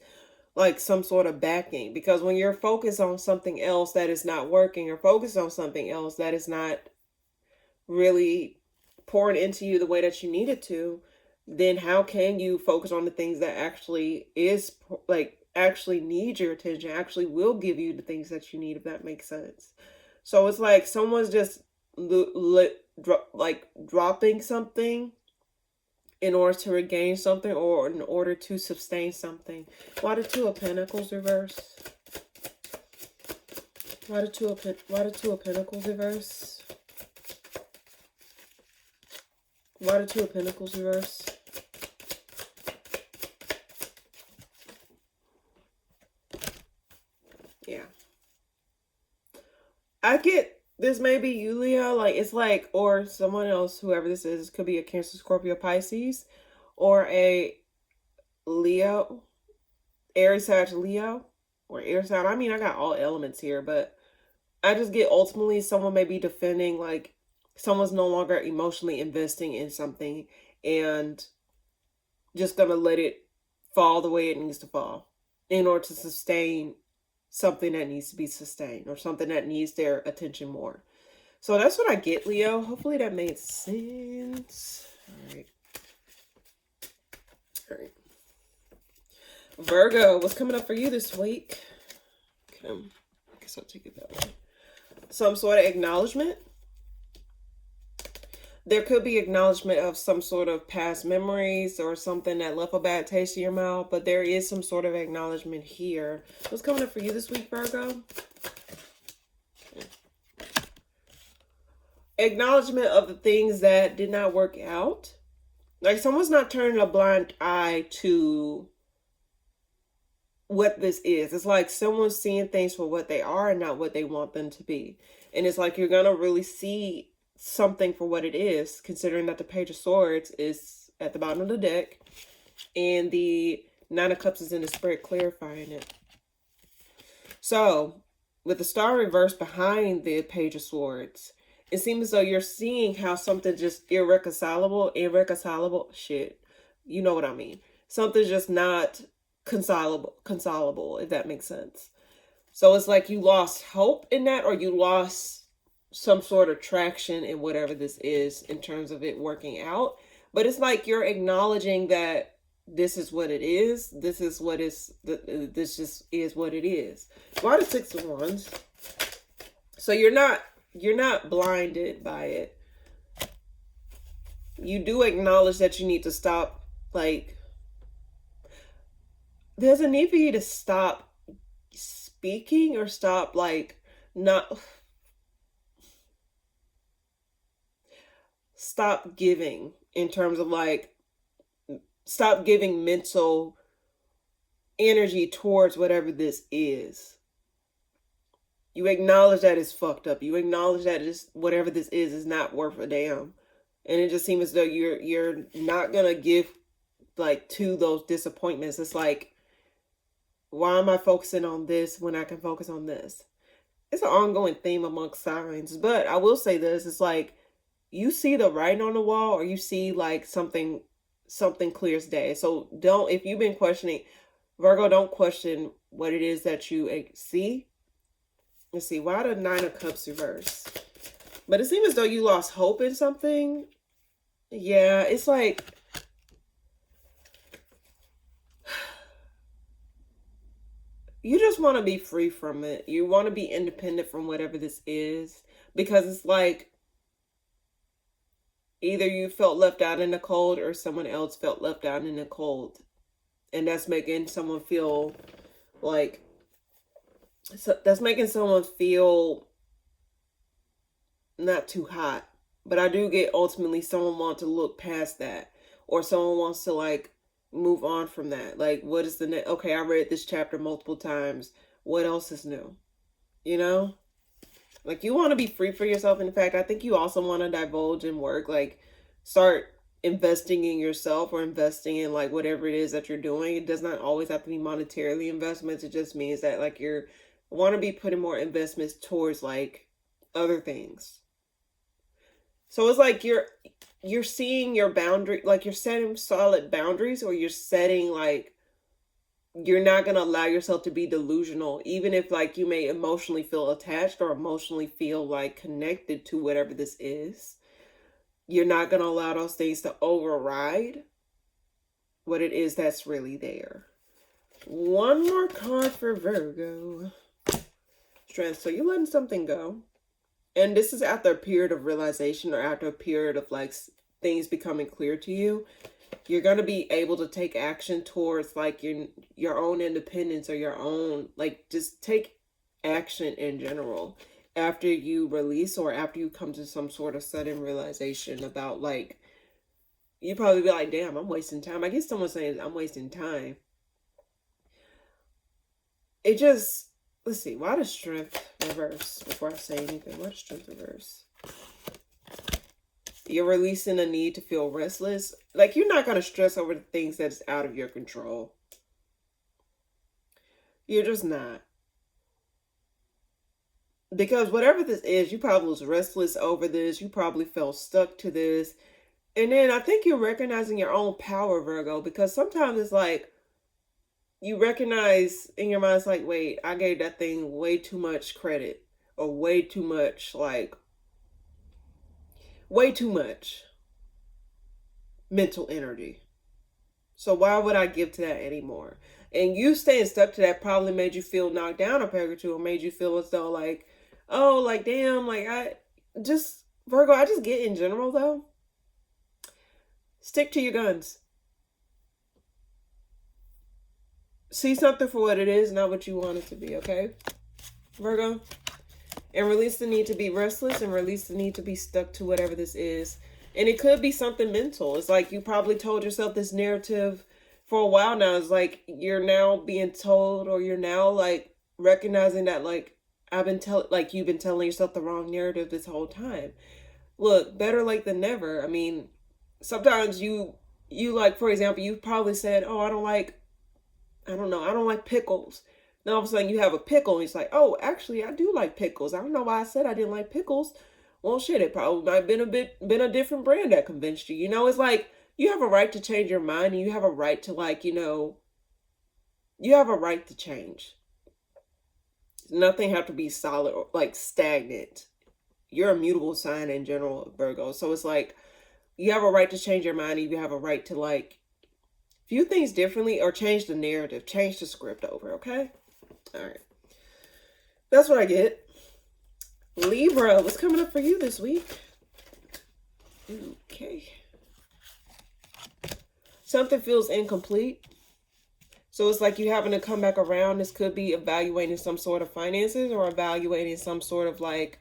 A: like some sort of backing. Because when you're focused on something else that is not working, or focused on something else that is not really pouring into you the way that you need it to, then how can you focus on the things that actually is like actually need your attention, actually will give you the things that you need, if that makes sense. So it's like someone's just dropping something in order to regain something or in order to sustain something. Why the Two of Pentacles reverse? Why the Two of Pentacles reverse? Why the Two of Pentacles reverse? Yeah. I get this may be you, Leo. Like, it's like, or someone else, whoever this is. Could be a Cancer, Scorpio, Pisces. Or a Leo. Aries, Sag, Leo. Or air sign. I mean, I got all elements here. But I just get ultimately someone may be defending, like, someone's no longer emotionally investing in something. And just gonna let it fall the way it needs to fall. In order to sustain something that needs to be sustained, or something that needs their attention more. So that's what I get, Leo. Hopefully that made sense. All right. Virgo, what's coming up for you this week? Okay, I guess I'll take it that way. Some sort of acknowledgement. There could be acknowledgement of some sort of past memories or something that left a bad taste in your mouth, but there is some sort of acknowledgement here. What's coming up for you this week, Virgo? Acknowledgement of the things that did not work out. Like someone's not turning a blind eye to what this is. It's like someone's seeing things for what they are and not what they want them to be. And it's like you're going to really see something for what it is, considering that the Page of Swords is at the bottom of the deck and the Nine of Cups is in the Spirit clarifying it. So with the Star reverse behind the Page of Swords, it seems as though you're seeing how something just irreconcilable, shit, you know what I mean. Something's just not consolable, if that makes sense. So it's like you lost hope in that, or you lost some sort of traction in whatever this is in terms of it working out. But it's like you're acknowledging that this is what it is. This is what is, this just is what it is. Why the Six of Wands? So you're not blinded by it. You do acknowledge that you need to stop, like, there's a need for you to stop speaking or stop, like, stop giving, in terms of like, stop giving mental energy towards whatever this is. You acknowledge that it's fucked up. You acknowledge that it's, whatever this is not worth a damn. And it just seems as though you're not gonna give like to those disappointments. It's like, why am I focusing on this when I can focus on this? It's an ongoing theme amongst signs. But I will say this, it's like you see the writing on the wall, or you see like something clear as day. So don't, if you've been questioning, Virgo, don't question what it is that you see. Let's see, why the Nine of Cups reverse? But it seems as though you lost hope in something. Yeah, it's like, you just want to be free from it. You want to be independent from whatever this is. Because it's like, either you felt left out in the cold, or someone else felt left out in the cold. And that's making someone feel like So that's making someone feel not too hot. But I do get ultimately someone wants to look past that, or someone wants to like move on from that. Like, what is the next? Okay, I read this chapter multiple times. What else is new? You know, like you want to be free for yourself. In fact, I think you also want to divulge in work, like start investing in yourself or investing in like whatever it is that you're doing. It does not always have to be monetarily investments. It just means that like you're want to be putting more investments towards like other things. So it's like you're seeing your boundary, like you're setting solid boundaries, or you're setting like you're not going to allow yourself to be delusional, even if like you may emotionally feel attached or emotionally feel like connected to whatever this is. You're not going to allow those things to override what it is that's really there. One more card for Virgo. Strength. So you're letting something go. And this is after a period of realization, or after a period of like things becoming clear to you. You're going to be able to take action towards like your own independence, or your own, like just take action in general after you release, or after you come to some sort of sudden realization about like, you probably be like, damn, I'm wasting time. I guess someone's saying I'm wasting time. It just, let's see, why does strength reverse? Before I say anything, why does strength reverse? You're releasing a need to feel restless. Like you're not going to stress over the things that's out of your control. You're just not. Because whatever this is, you probably was restless over this. You probably felt stuck to this. And then I think you're recognizing your own power, Virgo, because sometimes it's like you recognize in your mind, it's like, wait, I gave that thing way too much credit, or way too much, like, way too much mental energy. So why would I give to that anymore? And you staying stuck to that probably made you feel knocked down a peg or two, or made you feel as though like, oh, like, damn, like Virgo, I just get in general though, stick to your guns. See something for what it is, not what you want it to be, okay? Virgo? And release the need to be restless, and release the need to be stuck to whatever this is. And it could be something mental. It's like you probably told yourself this narrative for a while now. It's like you're now being told, or you're now like recognizing that like you've been telling yourself the wrong narrative this whole time. Look, better late than never. I mean, sometimes you like, for example, you probably said, oh, I don't like pickles. Then all of a sudden you have a pickle, and it's like, oh, actually I do like pickles. I don't know why I said I didn't like pickles. Well, shit, it probably might have been a different brand that convinced you. You know, it's like you have a right to change your mind, and you have a right to like, you have a right to change. Nothing have to be solid or like stagnant. You're a mutable sign in general, Virgo. So it's like you have a right to change your mind, and you have a right to like view things differently, or change the narrative, change the script over, okay? All right. That's what I get. Libra, what's coming up for you this week? Okay. Something feels incomplete. So it's like you having to come back around. This could be evaluating some sort of finances, or evaluating some sort of like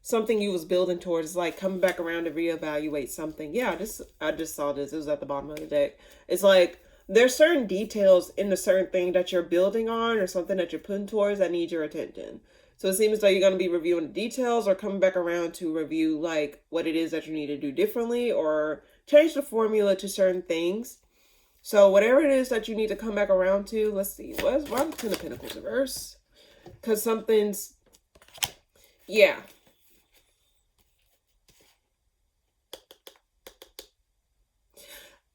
A: something you was building towards. It's like coming back around to reevaluate something. Yeah, I just saw this. It was at the bottom of the deck. It's like there's certain details in the certain thing that you're building on, or something that you're putting towards, that need your attention. So it seems like you're going to be reviewing the details, or coming back around to review like what it is that you need to do differently, or change the formula to certain things. So whatever it is that you need to come back around to, let's see, why the Ten of Pentacles reverse? Because something's, yeah.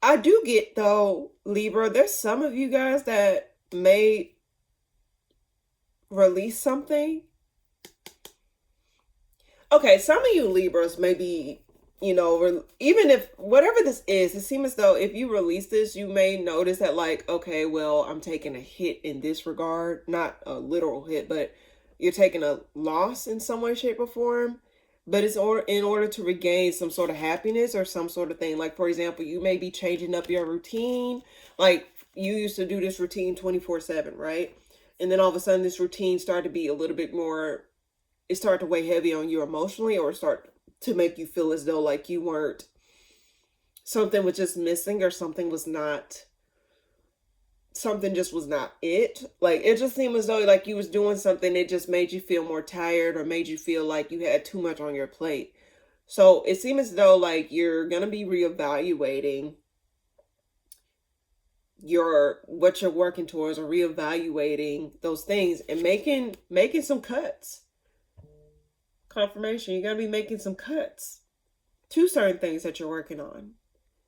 A: I do get, though, Libra, there's some of you guys that may release something. Okay, some of you Libras may be, even if whatever this is, it seems as though if you release this, you may notice that like, okay, well, I'm taking a hit in this regard, not a literal hit, but you're taking a loss in some way, shape, or form. But it's in order to regain some sort of happiness, or some sort of thing. Like, for example, you may be changing up your routine. Like, you used to do this routine 24/7, right? And then all of a sudden this routine started to be a little bit more, it started to weigh heavy on you emotionally, or start to make you feel as though like you weren't, something was just missing, or something was not, something just was not it. Like it just seemed as though like you was doing something, it just made you feel more tired, or made you feel like you had too much on your plate. So it seems as though like you're gonna be reevaluating what you're working towards, or reevaluating those things, and making some cuts. Confirmation, you're gonna be making some cuts to certain things that you're working on,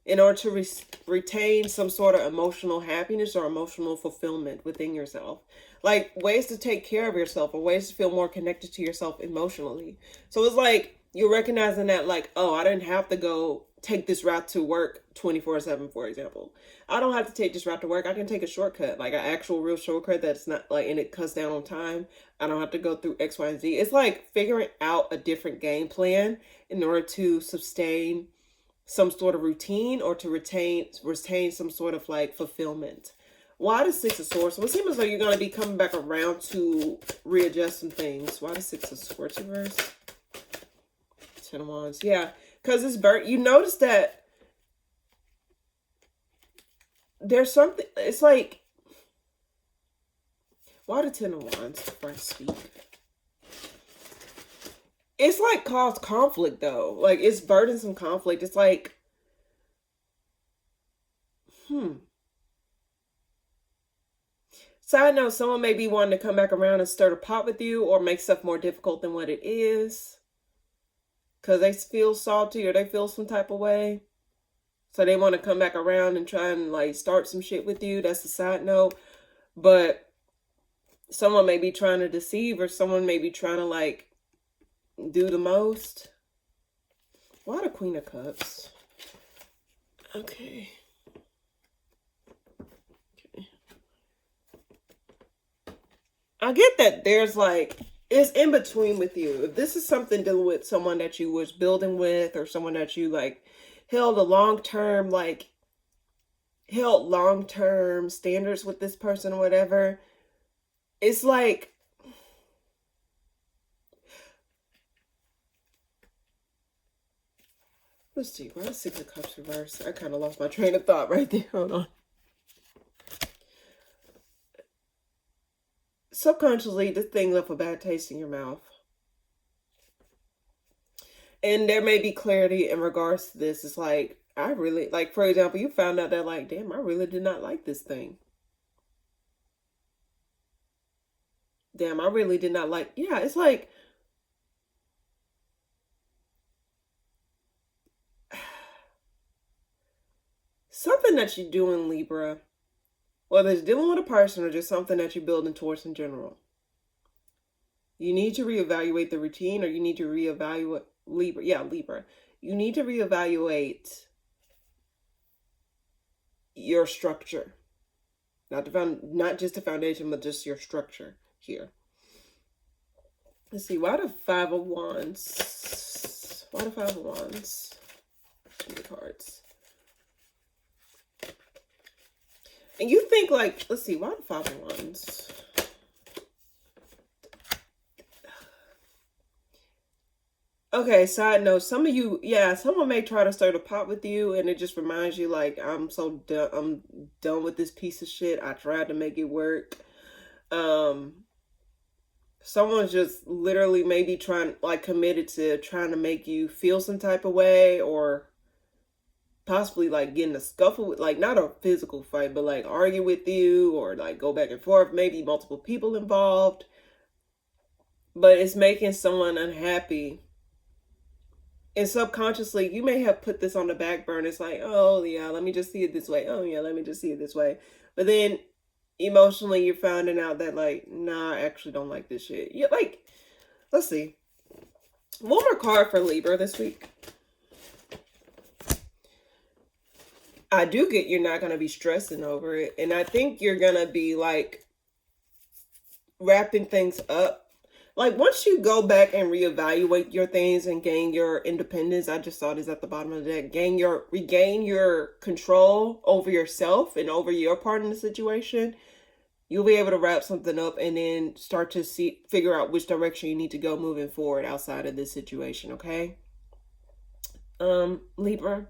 A: in order to retain some sort of emotional happiness or emotional fulfillment within yourself. Like ways to take care of yourself, or ways to feel more connected to yourself emotionally. So it's like you're recognizing that like, oh, I didn't have to go take this route to work 24/7, for example. I don't have to take this route to work. I can take a shortcut, like an actual real shortcut that's not like, and it cuts down on time. I don't have to go through X, Y, and Z. It's like figuring out a different game plan in order to sustain some sort of routine, or to retain some sort of like fulfillment. Why the Six of Swords? So it seems as though you're going to be coming back around to readjust some things. Why the Six of Swords reverse? Ten of Wands. Yeah, because it's burnt. You notice that there's something, it's like, why the Ten of Wands first speak? It's like caused conflict though. Like it's burdensome conflict. It's like, Side note, someone may be wanting to come back around and stir the pot with you, or make stuff more difficult than what it is, because they feel salty, or they feel some type of way. So they want to come back around and try and like start some shit with you. That's a side note. But someone may be trying to deceive, or someone may be trying to like do the most. Why the Queen of Cups? Okay. I get that there's like, it's in between with you. If this is something dealing with someone that you was building with, or someone that you like held long-term standards with this person or whatever, it's like, let's see, why is Six of Cups reverse? I kind of lost my train of thought right there. Hold on. Subconsciously, this thing left a bad taste in your mouth. And there may be clarity in regards to this. It's like, I really, like, for example, you found out that like, damn, I really did not like this thing. Damn, I really did not like, yeah, it's like, something that you do in Libra, whether it's dealing with a person or just something that you're building towards in general, you need to reevaluate the routine, or you need to reevaluate Libra. Yeah, Libra. You need to reevaluate your structure. Not just the foundation, but just your structure here. Let's see, why the Five of Wands? Why the Five of Wands? Too many cards. And you think like, let's see, why the Five of Wands? Okay, side note, some of you, yeah, someone may try to stir the pot with you, and it just reminds you like, I'm so done, I'm done with this piece of shit. I tried to make it work. Someone's just literally maybe committed to trying to make you feel some type of way, or possibly like getting a scuffle with, like, not a physical fight, but like argue with you, or like go back and forth, maybe multiple people involved. But it's making someone unhappy. And subconsciously, you may have put this on the back burner. It's like, oh yeah, let me just see it this way. Oh yeah, let me just see it this way. But then emotionally, you're finding out that like, nah, I actually don't like this shit. Yeah, like, let's see. One more card for Libra this week. I do get you're not going to be stressing over it. And I think you're going to be like wrapping things up. Like once you go back and reevaluate your things and gain your independence, I just saw this at the bottom of the deck, regain your control over yourself and over your part in the situation. You'll be able to wrap something up and then start to figure out which direction you need to go moving forward outside of this situation, okay? Libra.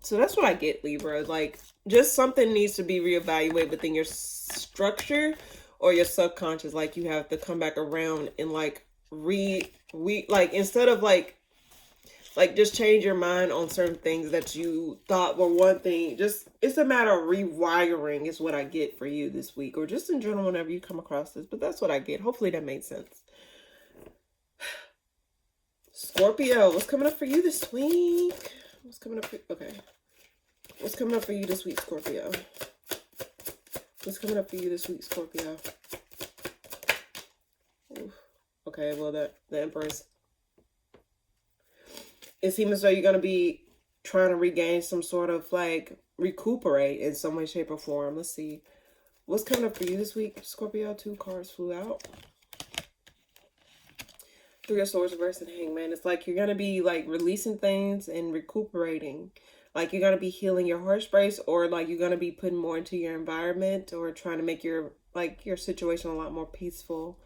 A: So that's what I get, Libra. Like, just something needs to be reevaluated within your structure or your subconscious. Like, you have to come back around and like like, instead of like just change your mind on certain things that you thought were one thing. Just, it's a matter of rewiring is what I get for you this week, or just in general whenever you come across this. But that's what I get. Hopefully that made sense. Scorpio, what's coming up for you this week? What's coming up for, okay. What's coming up for you this week, Scorpio? What's coming up for you this week, Scorpio? Oof. Okay, well, the Empress. It seems as though you're going to be trying to regain some sort of, like, recuperate in some way, shape, or form. Let's see. What's coming up for you this week, Scorpio? 2 cards flew out. 3 of Swords reversed and Hangman. It's like you're going to be, like, releasing things and recuperating. Like, you're going to be healing your heart space, or, like, you're going to be putting more into your environment, or trying to make your, like, your situation a lot more peaceful.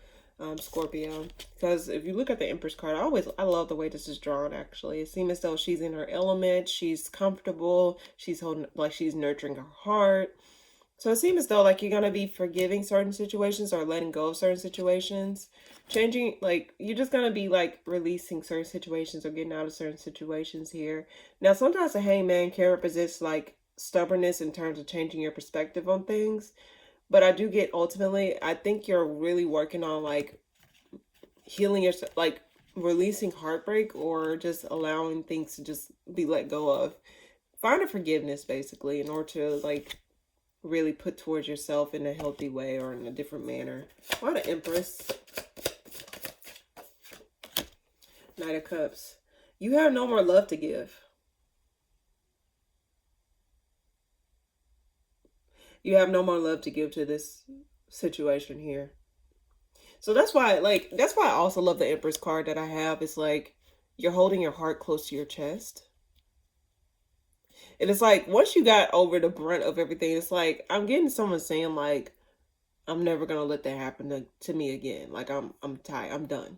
A: Scorpio, because if you look at the Empress card, I love the way this is drawn. Actually, it seems as though she's in her element, she's comfortable, she's holding, like, she's nurturing her heart. So it seems as though, like, you're gonna be forgiving certain situations or letting go of certain situations, changing, like, you're just gonna be like releasing certain situations or getting out of certain situations here. Now, sometimes the Hangman can represent like stubbornness in terms of changing your perspective on things. But I do get, ultimately, I think you're really working on, like, healing yourself, like, releasing heartbreak, or just allowing things to just be let go of. Find a forgiveness, basically, in order to, like, really put towards yourself in a healthy way or in a different manner. Why the Empress? Knight of Cups. You have no more love to give. You have no more love to give to this situation here. So that's why, like, that's why I also love the Empress card that I have. It's like, you're holding your heart close to your chest. And it's like, once you got over the brunt of everything, it's like, I'm getting someone saying, like, I'm never going to let that happen to me again. Like, I'm tired. I'm done.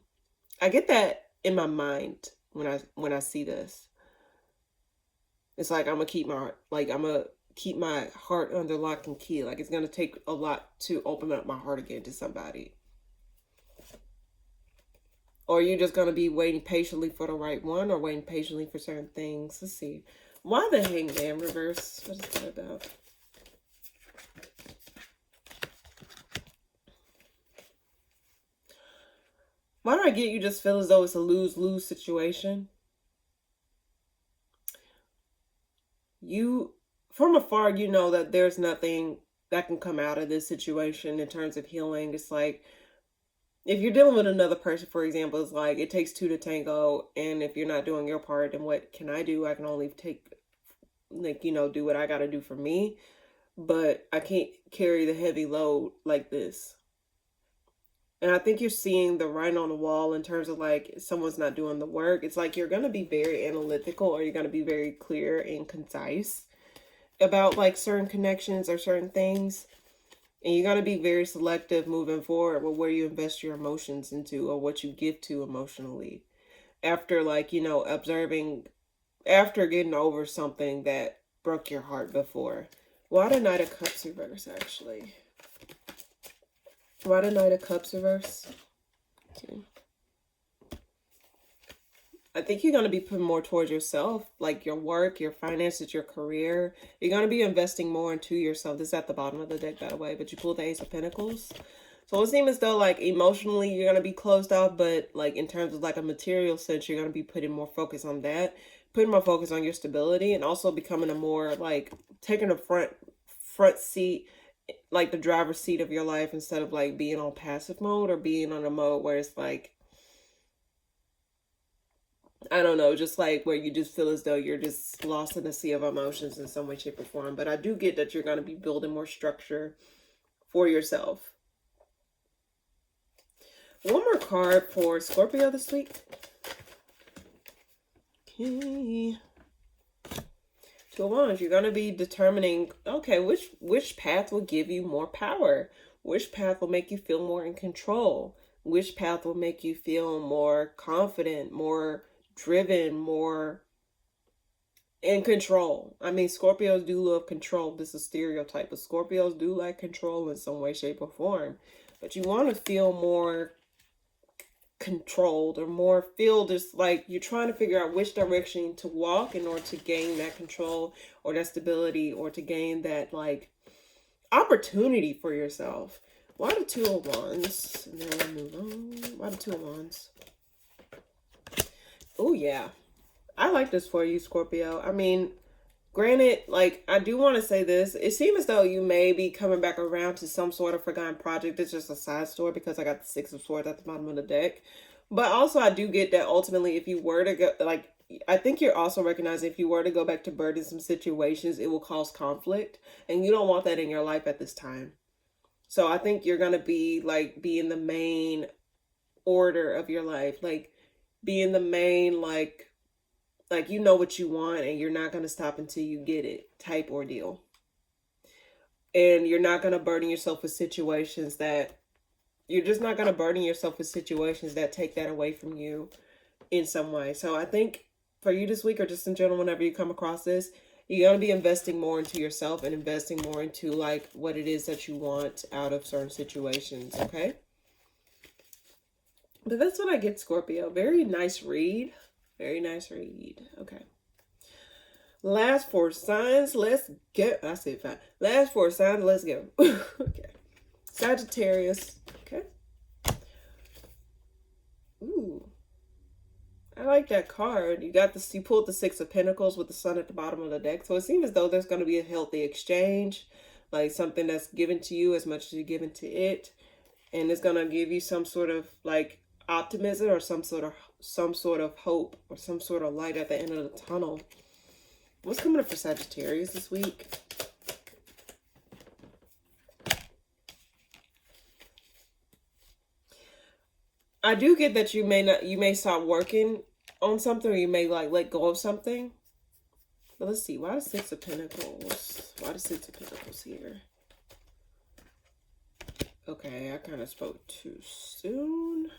A: I get that in my mind when I see this. It's like, I'm going to keep my heart under lock and key. Like, it's going to take a lot to open up my heart again to somebody. Or you're just going to be waiting patiently for the right one, or waiting patiently for certain things. Let's see. Why the Hangman reverse? What is that about? Why do I get you just feel as though it's a lose-lose situation? You, from afar, you know that there's nothing that can come out of this situation in terms of healing. It's like, if you're dealing with another person, for example, it's like, it takes 2 to tango. And if you're not doing your part, then what can I do? I can only take, like, you know, do what I got to do for me. But I can't carry the heavy load like this. And I think you're seeing the writing on the wall in terms of, like, someone's not doing the work. It's like you're going to be very analytical, or you're going to be very clear and concise about, like, certain connections or certain things. And you're going to be very selective moving forward with where you invest your emotions into, or what you give to emotionally. After, like, you know, after getting over something that broke your heart before. Why the Knight of Cups reverse, actually? Why the Knight of Cups reverse? Okay. I think you're going to be putting more towards yourself, like your work, your finances, your career. You're going to be investing more into yourself. This is at the bottom of the deck, by the way, but you pulled the Ace of Pentacles. So it seems as though, like, emotionally you're going to be closed off, but, like, in terms of, like, a material sense, you're going to be putting more focus on that, putting more focus on your stability, and also becoming a more, like, taking a front seat, like the driver's seat of your life, instead of, like, being on passive mode, or being on a mode where it's like, I don't know, just like where you just feel as though you're just lost in the sea of emotions in some way, shape, or form. But I do get that you're going to be building more structure for yourself. One more card for Scorpio this week. Okay. Two of Wands, you're going to be determining, okay, which path will give you more power? Which path will make you feel more in control? Which path will make you feel more confident, more driven, more in control? I mean, Scorpios do love control. This is a stereotype, but Scorpios do like control in some way, shape, or form. But you want to feel more controlled, or more feel just like you're trying to figure out which direction to walk in order to gain that control or that stability, or to gain that like opportunity for yourself. Why the Two of Wands? And then we'll move on. Why the Two of Wands? Oh yeah, I like this for you, Scorpio. I mean, granted, like, I do want to say this. It seems as though you may be coming back around to some sort of forgotten project. It's just a side story because I got the Six of Swords at the bottom of the deck. But also, I do get that ultimately, if you were to go, like, I think you're also recognizing if you were to go back to burdensome situations, it will cause conflict. And you don't want that in your life at this time. So I think you're going to be, like, be in the main order of your life. Like, be in the main, like you know what you want and you're not going to stop until you get it type ordeal. And you're not going to burden yourself with situations that, you're just not going to burden yourself with situations that take that away from you in some way. So I think for you this week, or just in general, whenever you come across this, you're going to be investing more into yourself and investing more into like what it is that you want out of certain situations. Okay. But that's what I get, Scorpio. Very nice read. Very nice read. Okay. Last four signs, let's get. I said fine. Last four signs, let's go. Okay. Sagittarius. Okay. Ooh. I like that card. You got this, you pulled the Six of Pentacles with the Sun at the bottom of the deck. So it seems as though there's going to be a healthy exchange. Like something that's given to you as much as you're given to it. And it's going to give you some sort of like optimism, or some sort of hope, or some sort of light at the end of the tunnel. What's coming up for Sagittarius this week? I do get that you may stop working on something, or you may like let go of something. But let's see, why the Six of Pentacles? Why the Six of Pentacles here? Okay, I kind of spoke too soon.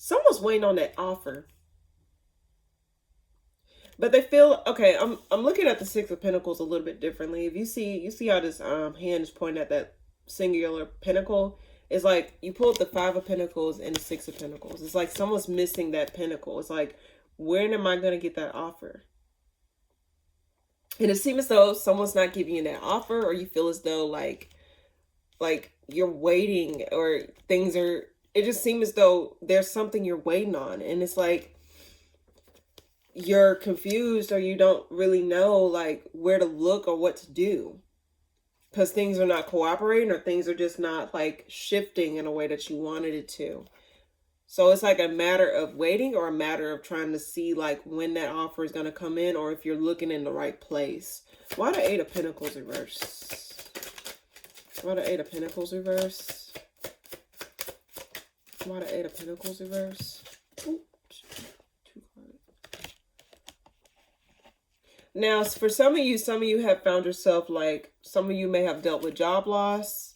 A: Someone's waiting on that offer. But they feel, okay, I'm looking at the Six of Pentacles a little bit differently. If you see how this hand is pointing at that singular pentacle, it's like you pulled the Five of Pentacles and the Six of Pentacles. It's like someone's missing that pentacle. It's like, when am I going to get that offer? And it seems as though someone's not giving you that offer, or you feel as though like you're waiting, or things are, it just seems as though there's something you're waiting on. And it's like you're confused, or you don't really know like where to look or what to do, because things are not cooperating, or things are just not like shifting in a way that you wanted it to. So it's like a matter of waiting, or a matter of trying to see like when that offer is going to come in, or if you're looking in the right place. Why the Eight of Pentacles reverse? Why the Eight of Pentacles reverse? Why the Eight of Pentacles reverse? Ooh. Now, for some of you have found yourself like, some of you may have dealt with job loss.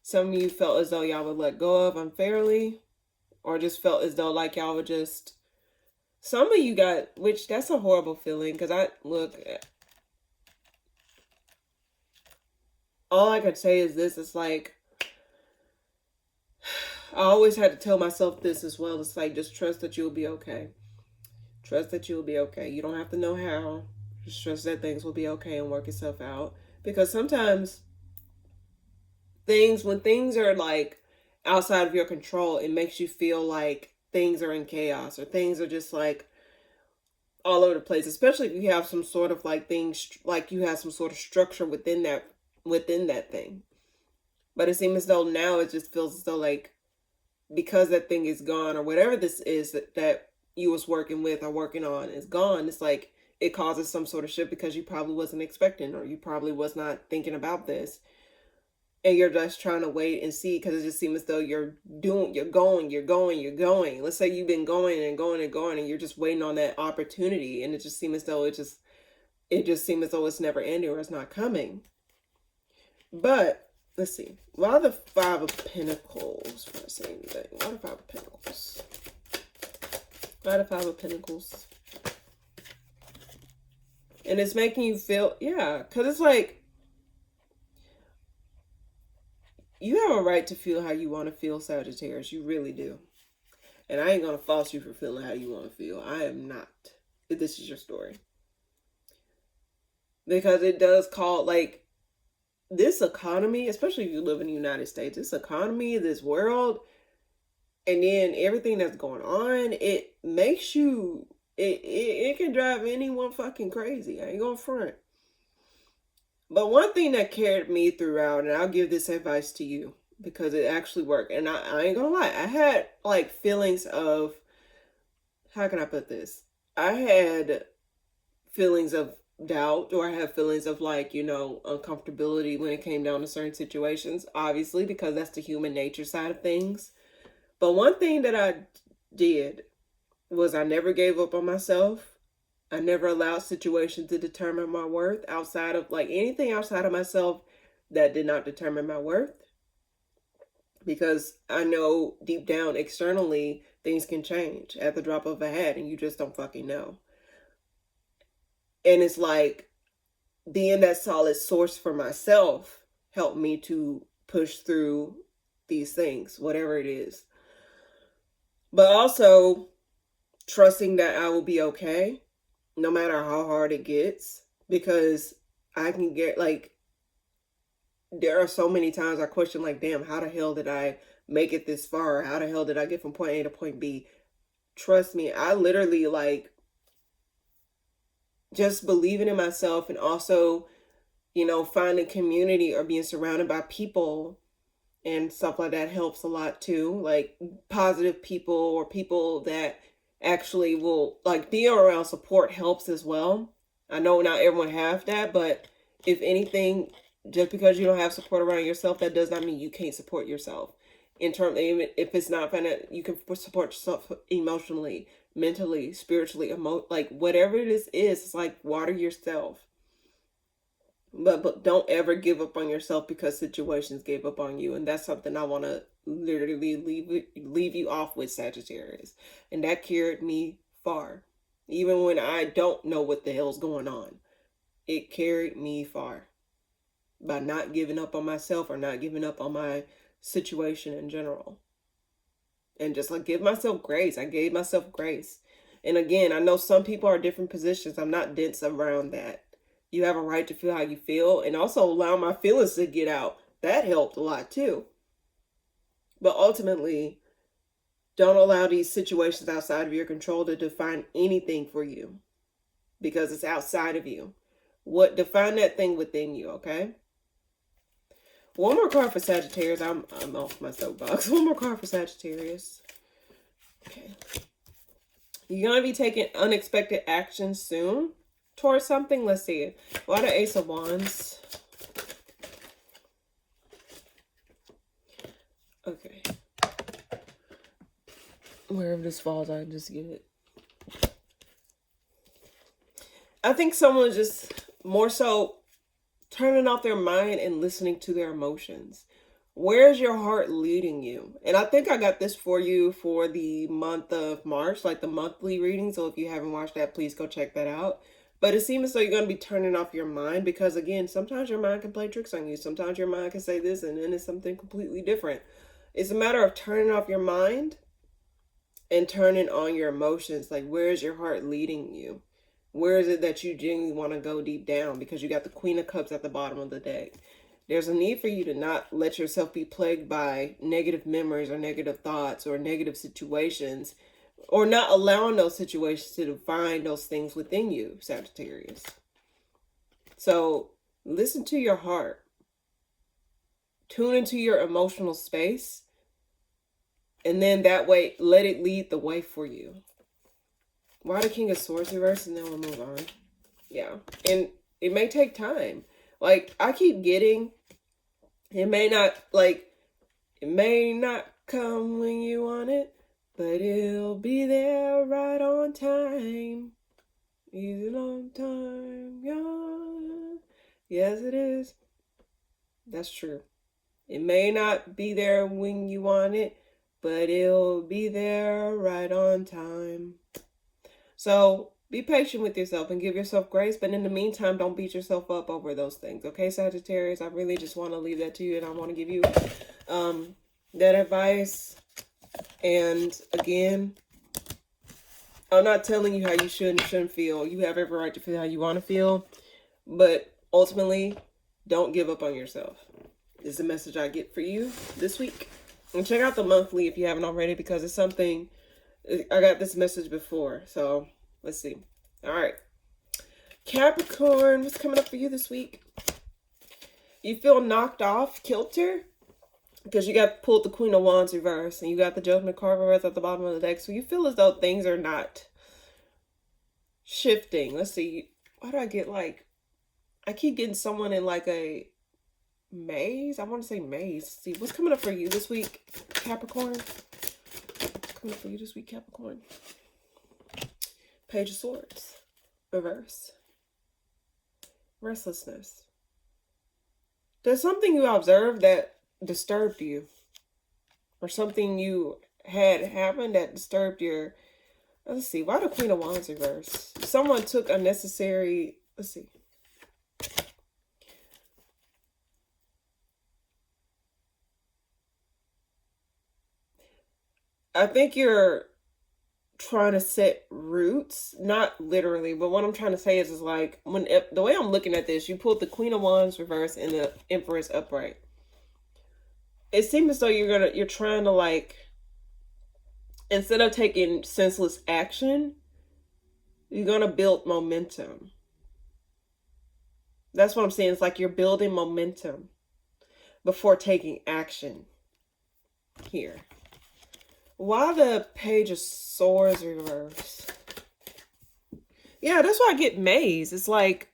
A: Some of you felt as though y'all were let go of unfairly, or just felt as though like y'all were just, some of you got, which that's a horrible feeling, because all I could say is this, it's like, I always had to tell myself this as well. It's like, just trust that you'll be okay. Trust that you'll be okay. You don't have to know how. Just trust that things will be okay and work itself out. Because sometimes when things are like outside of your control, it makes you feel like things are in chaos, or things are just like all over the place. Especially if you have some sort of like things, like you have some sort of structure within that thing. But it seems as though now it just feels as though like, because that thing is gone, or whatever this is that you was working with or working on is gone, it's like it causes some sort of shift, because you probably wasn't expecting, or you probably was not thinking about this. and you're just trying to wait and see, because it just seems as though you're going. Let's say you've been going and going and going, and you're just waiting on that opportunity, and it just seems as though it's never ending, or it's not coming. But let's see. Why the Five of Pentacles? For the same thing. Why the Five of Pentacles? Why the Five of Pentacles? And it's making you feel, yeah, because it's like, you have a right to feel how you want to feel, Sagittarius. You really do. And I ain't going to fault you for feeling how you want to feel. I am not. If this is your story. Because it does call, like, this economy, especially if you live in the United States, this economy, this world, and then everything that's going on, it makes you, it can drive anyone fucking crazy. I ain't gonna front. But one thing that carried me throughout, and I'll give this advice to you because it actually worked. And I ain't gonna lie, I had like feelings of, how can I put this? I had feelings of doubt, or I have feelings of, like, you know, uncomfortability when it came down to certain situations, obviously, because that's the human nature side of things. But one thing that I did was I never gave up on myself. I never allowed situations to determine my worth outside of, like, anything outside of myself that did not determine my worth. Because I know deep down, externally, things can change at the drop of a hat, and you just don't fucking know. And it's like, being that solid source for myself helped me to push through these things, whatever it is. But also trusting that I will be okay, no matter how hard it gets. Because I can get, like, there are so many times I question, like, damn, how the hell did I make it this far? How the hell did I get from point A to point B? Trust me, I literally, like, just believing in myself, and also, you know, finding community or being surrounded by people and stuff like that helps a lot too. Like, positive people, or people that actually will, like, being around support helps as well. I know not everyone have that, but if anything, just because you don't have support around yourself, that does not mean you can't support yourself. In terms, even if it's not financial, you can support yourself emotionally, mentally, spiritually, like, whatever it is, it's like, water yourself. But don't ever give up on yourself because situations gave up on you. And that's something I want to literally leave you off with, Sagittarius. And that carried me far. Even when I don't know what the hell's going on, it carried me far. By not giving up on myself, or not giving up on my situation in general. And just, like, give myself grace. I gave myself grace. And again, I know some people are different positions. I'm not dense around that. You have a right to feel how you feel, and also allow my feelings to get out. That helped a lot too. But ultimately, don't allow these situations outside of your control to define anything for you, because it's outside of you. Define that thing within you, okay? One more card for Sagittarius. I'm off my soapbox. One more card for Sagittarius. Okay. You're going to be taking unexpected action soon towards something. Let's see it. Why the Ace of Wands? Okay. Wherever this falls, I just get it. I think someone's just more so turning off their mind and listening to their emotions. Where's your heart leading you? And I think I got this for you for the month of March, like the monthly reading. So if you haven't watched that, please go check that out. But it seems as though you're going to be turning off your mind, because again, sometimes your mind can play tricks on you. Sometimes your mind can say this and then it's something completely different. It's a matter of turning off your mind and turning on your emotions. Like, where is your heart leading you? Where is it that you genuinely want to go deep down? Because you got the Queen of Cups at the bottom of the deck. There's a need for you to not let yourself be plagued by negative memories or negative thoughts or negative situations, or not allowing those situations to define those things within you, Sagittarius. So listen to your heart. Tune into your emotional space. And then that way, let it lead the way for you. Why the King of Swords reverse? And then we'll move on. Yeah. And it may take time. Like, I keep getting It may not come when you want it, but it'll be there right on time. Easy on time, yeah. Yes, it is. That's true. It may not be there when you want it, but it'll be there right on time. So be patient with yourself and give yourself grace. But in the meantime, don't beat yourself up over those things. Okay, Sagittarius? I really just want to leave that to you, and I want to give you that advice. And again, I'm not telling you how you should and shouldn't feel. You have every right to feel how you want to feel. But ultimately, don't give up on yourself. This is the message I get for you this week. And check out the monthly if you haven't already, because it's something, I got this message before. So let's see. All right. Capricorn, what's coming up for you this week? You feel knocked off kilter because you got pulled the Queen of Wands reverse and you got the Judgment card reverse at the bottom of the deck. So you feel as though things are not shifting. Let's see. Why do I get like, I keep getting someone in like a maze. I want to say maze. Let's see, what's coming up for you this week, Capricorn? What's coming up for you this week, Capricorn? Page of Swords. Reverse. Restlessness. There's something you observed that disturbed you, or something you had happen that disturbed your, let's see, why the Queen of Wands reverse? Someone took unnecessary, let's see. I think you're trying to set roots, not literally, but what I'm trying to say is like, when the way I'm looking at this, you pulled the Queen of Wands reverse and the Empress upright. It seems as though you're trying to like, instead of taking senseless action, you're gonna build momentum. That's what I'm saying. It's like you're building momentum before taking action here. Why the Page of Swords reverse? Yeah, that's why I get maze. It's like,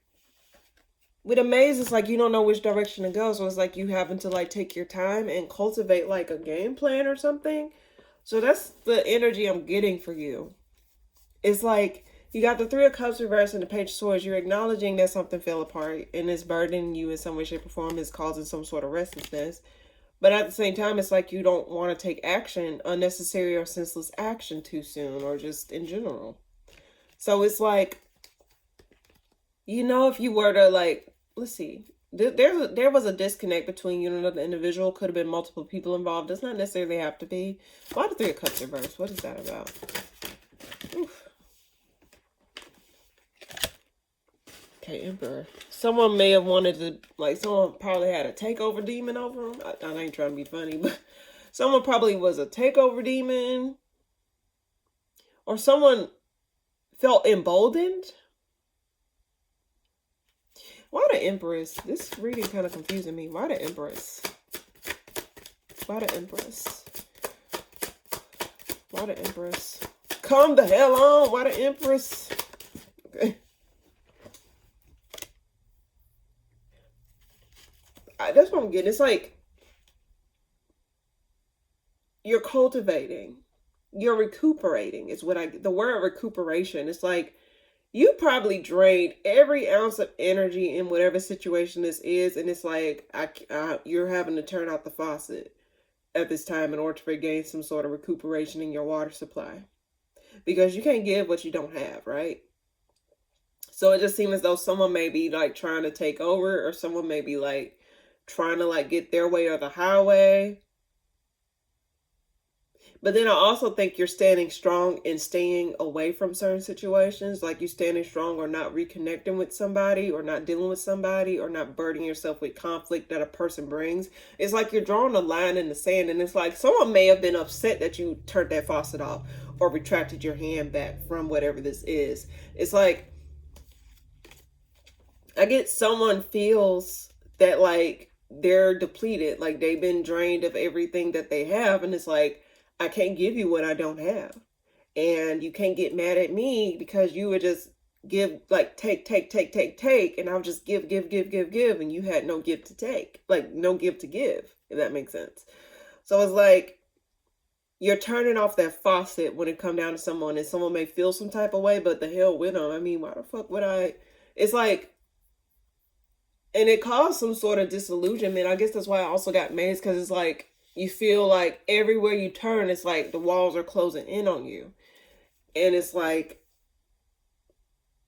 A: with a maze, it's like you don't know which direction to go. So it's like you having to like take your time and cultivate like a game plan or something. So that's the energy I'm getting for you. It's like you got the Three of Cups reverse and the Page of Swords. You're acknowledging that something fell apart and it's burdening you in some way, shape, or form. It's causing some sort of restlessness. But at the same time, it's like you don't want to take action, unnecessary or senseless action too soon, or just in general. So it's like, you know, if you were to like, let's see, there was a disconnect between you and another individual. Could have been multiple people involved. Does not necessarily have to be. Why the Three of Cups reverse? What is that about? Oof. Okay, Emperor. Someone may have wanted to, like, someone probably had a takeover demon over him. I ain't trying to be funny, but someone probably was a takeover demon. Or someone felt emboldened. Why the Empress? This reading kind of confusing me. Why the Empress? Why the Empress? Why the Empress? Come the hell on. Why the Empress? Okay. That's what I'm getting. It's like you're cultivating, you're recuperating is what the word recuperation. It's like you probably drained every ounce of energy in whatever situation this is, and it's like you're having to turn out the faucet at this time in order to regain some sort of recuperation in your water supply, because you can't give what you don't have, right? So it just seems as though someone may be like trying to take over, or someone may be like trying to like get their way or the highway. But then I also think you're standing strong and staying away from certain situations, like you standing strong or not reconnecting with somebody, or not dealing with somebody, or not burdening yourself with conflict that a person brings. It's like you're drawing a line in the sand, and it's like someone may have been upset that you turned that faucet off or retracted your hand back from whatever this is. It's like I get someone feels that like they're depleted, like they've been drained of everything that they have, and it's like, I can't give you what I don't have, and you can't get mad at me because you were just give, like take, and I'll just give, and you had no give to take, like no give to give, if that makes sense. So it's like you're turning off that faucet when it come down to someone, and someone may feel some type of way, but the hell with them. I mean, why the fuck would I? It's like, and it caused some sort of disillusionment. I guess that's why I also got mazed, because it's like you feel like everywhere you turn, it's like the walls are closing in on you, and it's like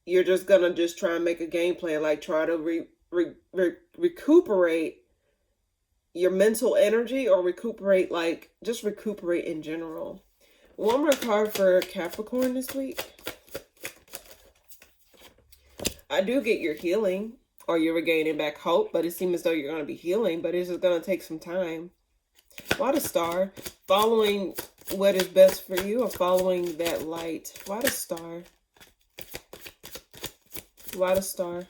A: you're just gonna just try and make a game plan, like try to recuperate your mental energy, or recuperate, like just recuperate in general. One more card for Capricorn this week. I do get your healing, or you're regaining back hope, but it seems as though you're going to be healing, but it's just going to take some time. Why the Star? Following what is best for you, or following that light? Why the Star? Why the Star?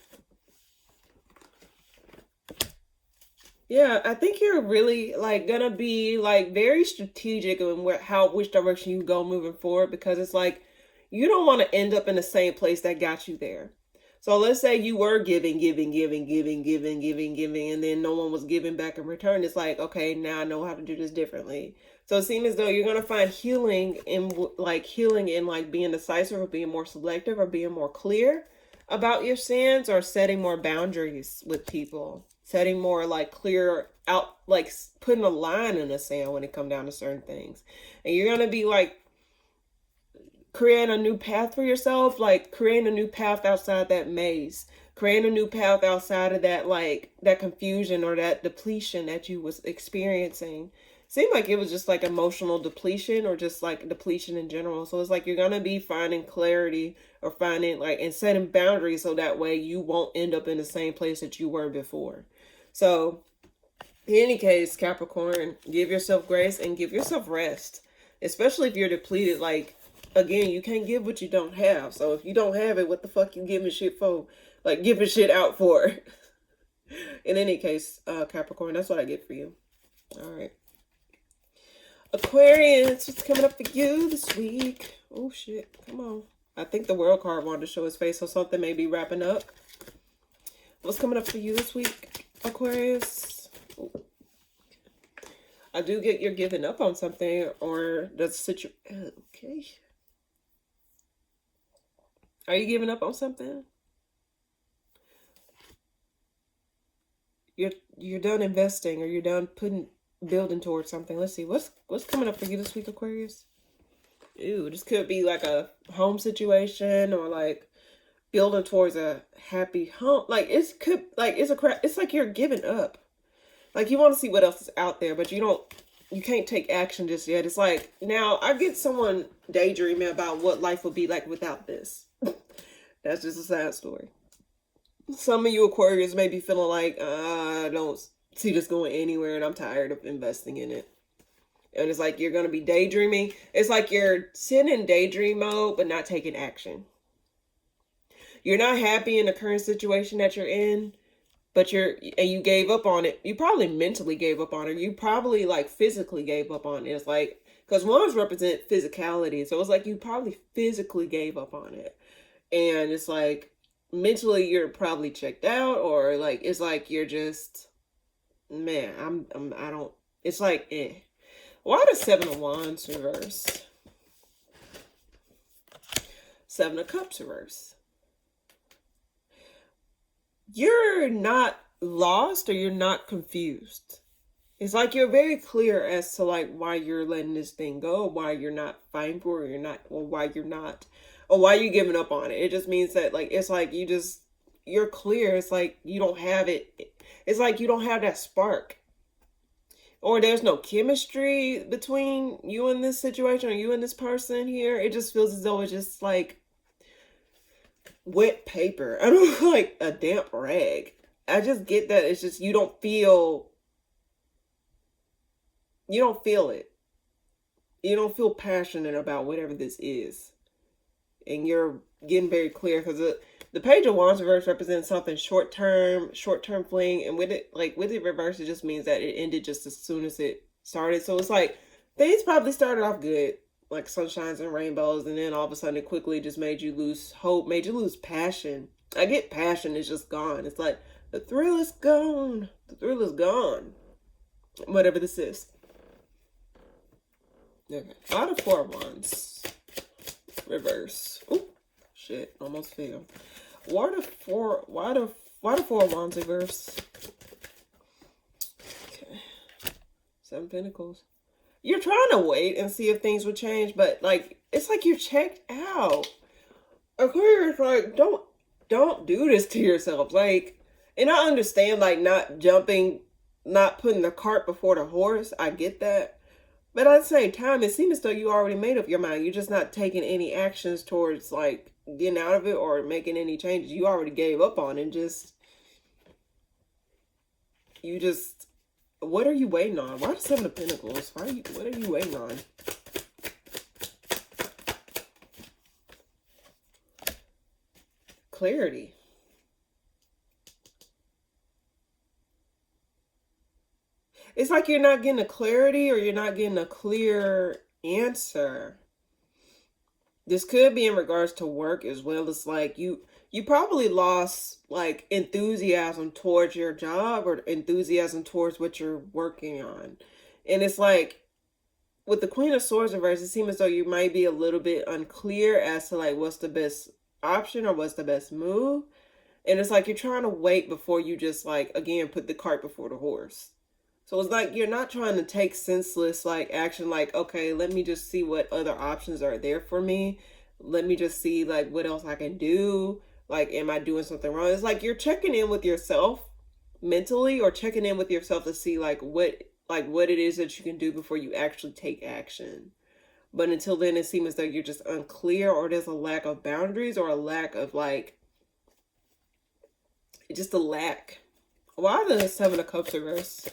A: Yeah, I think you're really like gonna be like very strategic in which direction you go moving forward, because it's like you don't want to end up in the same place that got you there. So let's say you were giving, and then no one was giving back in return. It's like, okay, now I know how to do this differently. So it seems as though you're gonna find healing in like being decisive, or being more selective, or being more clear about your sins, or setting more boundaries with people. Setting more like clear out, like putting a line in the sand when it comes down to certain things. And you're going to be like creating a new path for yourself, like creating a new path outside that maze, creating a new path outside of that, like that confusion or that depletion that you was experiencing. Seemed like it was just like emotional depletion, or just like depletion in general. So it's like you're going to be finding clarity, or finding like, and setting boundaries, so that way you won't end up in the same place that you were before. So in any case, Capricorn, give yourself grace and give yourself rest, especially if you're depleted. Like, again, you can't give what you don't have. So if you don't have it, what the fuck you giving shit for? Like, giving shit out for. In any case, Capricorn, that's what I get for you. All right. Aquarius, what's coming up for you this week? Oh, shit. Come on. I think the World card wanted to show his face, so something may be wrapping up. What's coming up for you this week, Aquarius? Ooh. I do get you're giving up on something, or that's situation. Okay. Are you giving up on something? You're done investing, or you're done building towards something. Let's see. What's coming up for you this week, Aquarius? Ew, this could be like a home situation, or like building towards a happy home. Like it's like you're giving up. Like you want to see what else is out there, but you can't take action just yet. It's like, now I get someone daydreaming about what life would be like without this. That's just a sad story. Some of you Aquarius may be feeling like, I don't see this going anywhere, and I'm tired of investing in it. And it's like you're going to be daydreaming. It's like you're sitting in daydream mode, but not taking action. You're not happy in the current situation that you're in, but you gave up on it. You probably mentally gave up on it. You probably like physically gave up on it. It's like, because ones represent physicality. So it's like you probably physically gave up on it. And it's like mentally you're probably checked out, or like, it's like you're just, man, I don't, it's like, eh. Why the Seven of Wands reverse? Seven of Cups reverse. You're not lost, or you're not confused. It's like you're very clear as to like why you're letting this thing go, why you're not fighting for it, or why you're giving up on it. It just means that like, it's like you're clear. It's like you don't have it. It's like you don't have that spark. Or there's no chemistry between you and this situation, or you and this person here. It just feels as though it's just like wet paper. I don't like a damp rag. I just get that it's just you don't feel it. You don't feel passionate about whatever this is. And you're getting very clear, because the Page of Wands reverse represents something short-term fling, and with it reverse, it just means that it ended just as soon as it started. So it's like things probably started off good, like sunshines and rainbows, and then all of a sudden it quickly just made you lose hope, made you lose passion. I get passion is just gone. It's like the thrill is gone. The thrill is gone. Whatever this is. Okay. Out of 4 of Wands. Reverse. Oh, shit. Almost failed. Why the 4 of Wands reverse? Okay. 7 of Pentacles. You're trying to wait and see if things would change, but like it's like you're checked out. Aquarius, like, don't do this to yourself. Like, and I understand like not putting the cart before the horse. I get that. But at the same time, it seems as though you already made up your mind. You're just not taking any actions towards like getting out of it or making any changes. You already gave up on it. What are you waiting on? Why the 7 of Pentacles? What are you waiting on? Clarity. It's like you're not getting a clarity or you're not getting a clear answer. This could be in regards to work as well. It's like you probably lost like enthusiasm towards your job or enthusiasm towards what you're working on. And it's like with the Queen of Swords reverse, it seems as though you might be a little bit unclear as to like what's the best option or what's the best move. And it's like you're trying to wait before you just like, again, put the cart before the horse. So it's like you're not trying to take senseless like action like, okay, let me just see what other options are there for me. Let me just see like what else I can do. Like, am I doing something wrong? It's like you're checking in with yourself mentally or checking in with yourself to see like what it is that you can do before you actually take action. But until then, it seems as though you're just unclear or there's a lack of boundaries or a lack of like, just a lack. Why the 7 of Cups reverse?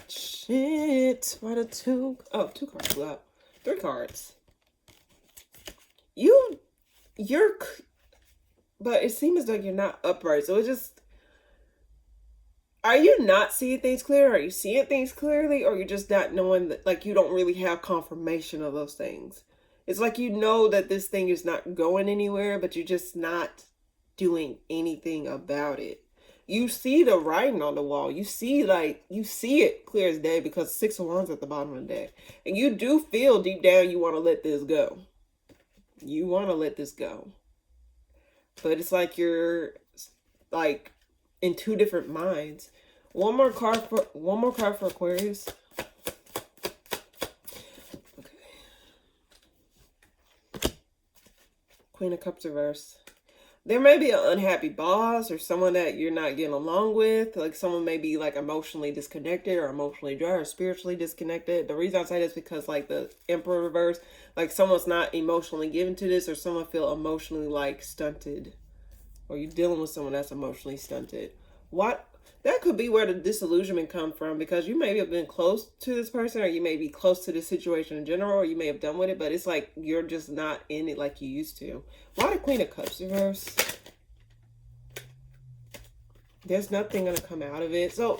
A: Shit. Why the 2 cards blew out. 3 cards. But it seems as though you're not upright. So it just, are you not seeing things clear? Are you seeing things clearly? Or you're just not knowing that, like, you don't really have confirmation of those things? It's like you know that this thing is not going anywhere, but you're just not doing anything about it. You see the writing on the wall. You see it clear as day because 6 of Wands at the bottom of the deck. And you do feel deep down you want to let this go. You want to let this go. But it's like you're like in 2 different minds. One more card for Aquarius. Okay. Queen of Cups reverse. There may be an unhappy boss or someone that you're not getting along with. Like someone may be like emotionally disconnected or emotionally dry or spiritually disconnected. The reason I say this is because like the Emperor reverse, like someone's not emotionally given to this or someone feel emotionally like stunted. Or you're dealing with someone that's emotionally stunted. That could be where the disillusionment come from because you may have been close to this person or you may be close to the situation in general or you may have done with it, but it's like you're just not in it like you used to. Why the Queen of Cups reverse? There's nothing going to come out of it. So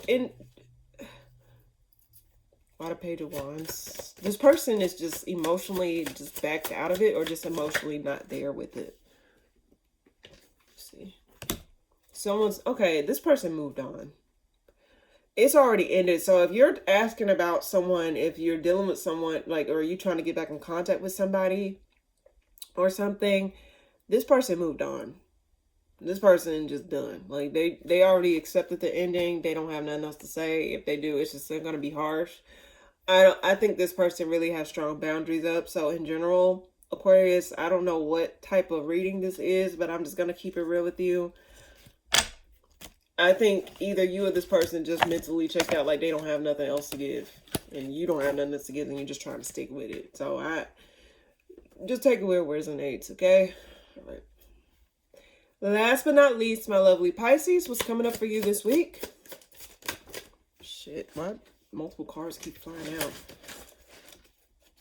A: why the Page of Wands? This person is just emotionally just backed out of it or just emotionally not there with it. Let's see. This person moved on. It's already ended. So if you're asking about someone, if you're dealing with someone, like, or are you trying to get back in contact with somebody or something, this person moved on. This person just done. Like, they already accepted the ending. They don't have nothing else to say. If they do, it's just going to be harsh. I think this person really has strong boundaries up. So in general, Aquarius, I don't know what type of reading this is, but I'm just going to keep it real with you. I think either you or this person just mentally checked out like they don't have nothing else to give. And you don't have nothing else to give and you're just trying to stick with it. So I just take it where it resonates, okay? All right. Last but not least, my lovely Pisces, what's coming up for you this week? Shit, my multiple cards keep flying out.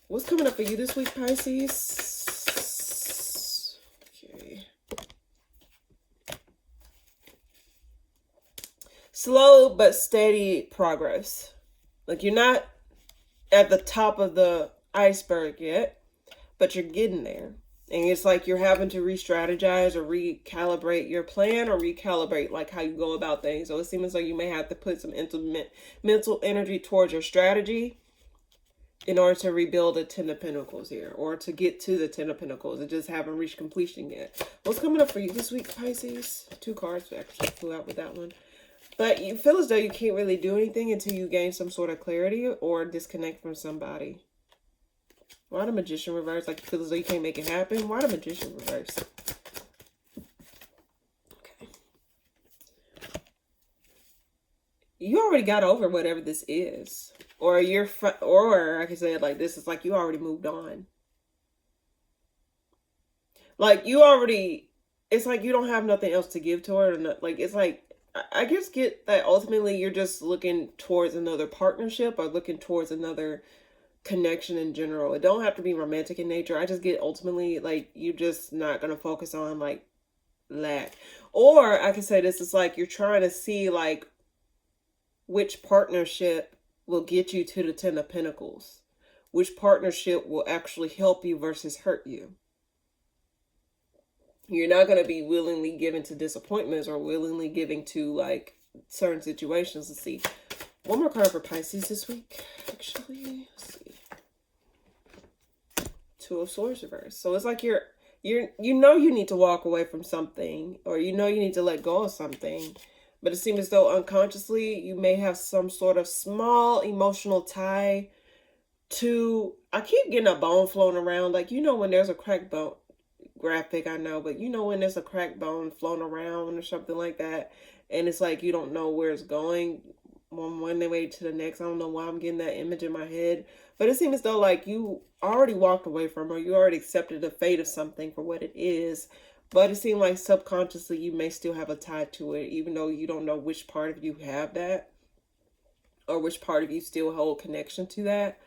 A: What's coming up for you this week, Pisces? Slow but steady progress. Like you're not at the top of the iceberg yet, but you're getting there. And it's like you're having to re-strategize or recalibrate your plan or recalibrate like how you go about things. So it seems like you may have to put some mental energy towards your strategy in order to rebuild a 10 of Pentacles here, or to get to the 10 of Pentacles. It just haven't reached completion yet. What's coming up for you this week, Pisces? 2 cards actually flew out with that one. But you feel as though you can't really do anything until you gain some sort of clarity or disconnect from somebody. Why the Magician reverse? Like you feel as though you can't make it happen? Why the Magician reverse? Okay. You already got over whatever this is. Or or I can say it like this, it's like you already moved on. Like you already, it's like you don't have nothing else to give to her. Like it's like, I just get that ultimately you're just looking towards another partnership or looking towards another connection in general. It don't have to be romantic in nature. I just get ultimately like you're just not going to focus on like that. Or I can say this is like you're trying to see like which partnership will get you to the 10 of Pentacles. Which partnership will actually help you versus hurt you. You're not going to be willingly given to disappointments or willingly giving to like certain situations. Let's see. One more card for Pisces this week. Actually, let's see. 2 of Swords reverse. So it's like you know you need to walk away from something, or you know you need to let go of something. But it seems as though unconsciously you may have some sort of small emotional tie to, I keep getting a bone floating around. Like, you know, when there's a cracked bone, graphic, I know, but you know when there's a cracked bone floating around or something like that, and it's like you don't know where it's going one way to the next. I don't know why I'm getting that image in my head, but it seems as though like you already walked away from her. You already accepted the fate of something for what it is. But it seems like subconsciously you may still have a tie to it, even though you don't know which part of you have that or which part of you still hold connection to that.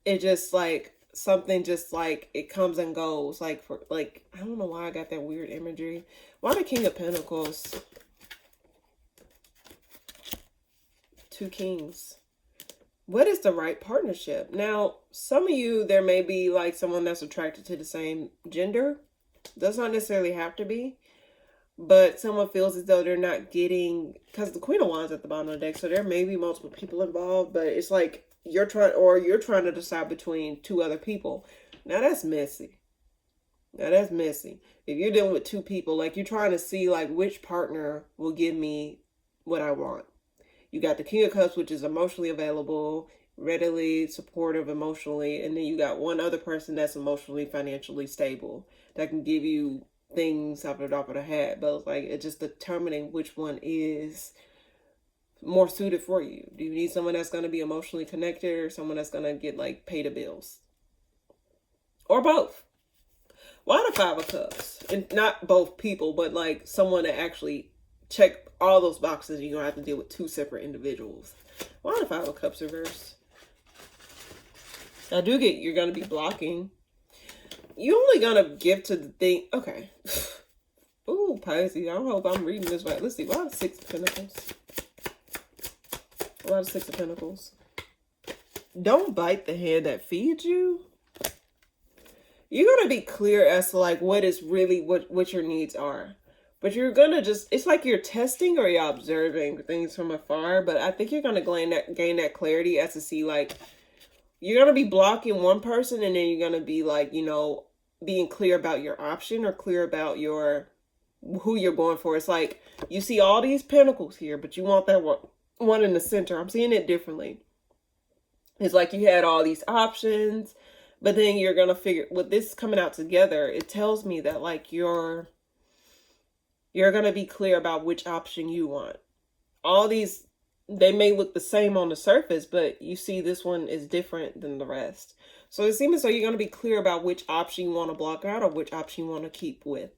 A: It just like something just like it comes and goes. Like for like, I don't know why I got that weird imagery. Why the King of Pentacles? 2 kings. What is the right partnership? Now, some of you, there may be like someone that's attracted to the same gender. Does not necessarily have to be, but someone feels as though they're not getting, because the Queen of Wands at the bottom of the deck, so there may be multiple people involved, but it's like you're trying to decide between 2 other people. Now that's messy. If you're dealing with 2 people, like you're trying to see like which partner will give me what I want. You got the King of Cups, which is emotionally available, readily supportive emotionally, and then you got one other person that's emotionally, financially stable that can give you things off the top of the hat. But it's like it's just determining which one is more suited for you. Do you need someone that's going to be emotionally connected, or someone that's going to get like pay the bills, or both? Why the 5 of Cups? And not both people, but like someone that actually check all those boxes. You're gonna have to deal with 2 separate individuals. Why the 5 of Cups reverse? I do get you're gonna be blocking. You're only gonna give to the thing. Okay. Ooh, Pisces. I hope I'm reading this right. Let's see. Why the 6 of Pentacles? Why the 6 of Pentacles? Don't bite the hand that feeds you. You're gonna be clear as to like what is really what your needs are. But you're gonna just, it's like you're testing or you're observing things from afar. But I think you're gonna gain that clarity as to see like, you're gonna be blocking one person, and then you're gonna be like, you know, being clear about your option or clear about who you're going for. It's like you see all these pentacles here, but you want that one in the center. I'm seeing it differently. It's like you had all these options, but then you're gonna figure with this coming out together. It tells me that like you're going to be clear about which option you want. All these, they may look the same on the surface, but you see this one is different than the rest. So it seems as though you're going to be clear about which option you want to block out or which option you want to keep with.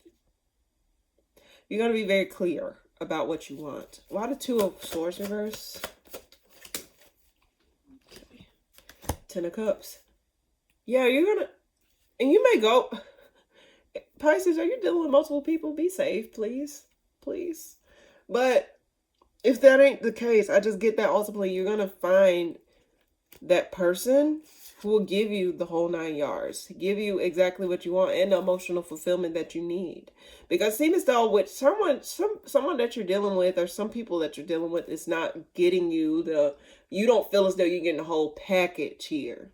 A: You're going to be very clear about what you want. Why the 2 of Swords reverse? Okay. 10 of Cups. Yeah, you're going to, and you may go... Pisces, are you dealing with multiple people? Be safe, please. Please. But if that ain't the case, I just get that ultimately you're going to find that person who will give you the whole 9 yards, give you exactly what you want and the emotional fulfillment that you need. Because it seems as though with someone that you're dealing with, or some people that you're dealing with, is not getting you you don't feel as though you're getting the whole package here.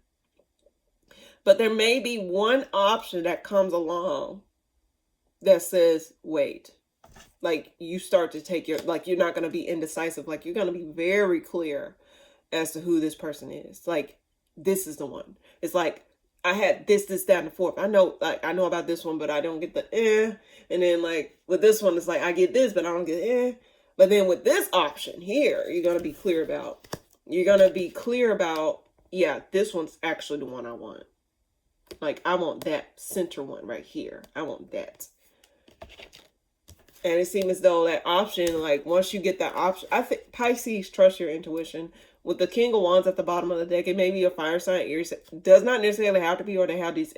A: But there may be one option that comes along that says, wait, like you start to take like you're not going to be indecisive. Like you're going to be very clear as to who this person is. Like, this is the one. It's like, I had this, that, and fourth. I know about this one, but I don't get the And then like with this one, it's like, I get this, but I don't get But then with this option here, you're going to be clear about, yeah, this one's actually the one I want. Like, I want that center one right here. I want that. And it seems as though that option, like once you get that option, I think Pisces, trust your intuition. With the King of Wands at the bottom of the deck, it may be a fire sign. Aries does not necessarily have to be, or they have these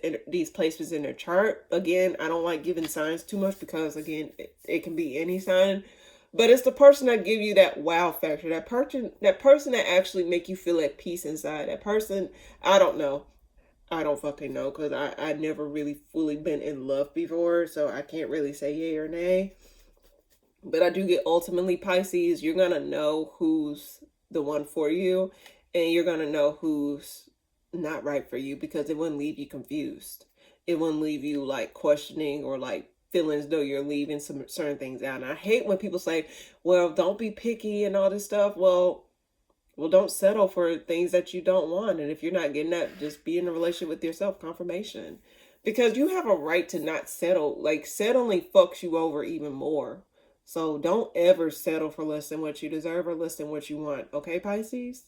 A: placements in their chart. Again, I don't like giving signs too much because, again, it can be any sign. But it's the person that give you that wow factor. That person that actually make you feel at peace inside. That person, I don't know. I don't fucking know because I never really fully been in love before. So I can't really say yay or nay. But I do get ultimately Pisces, you're going to know who's the one for you, and you're going to know who's not right for you, because it wouldn't leave you confused. It wouldn't leave you like questioning or like feeling as though you're leaving some certain things out. And I hate when people say, well, don't be picky and all this stuff. Well, don't settle for things that you don't want. And if you're not getting that, just be in a relationship with yourself, confirmation. Because you have a right to not settle. Like, settling fucks you over even more. So don't ever settle for less than what you deserve or less than what you want. Okay, Pisces?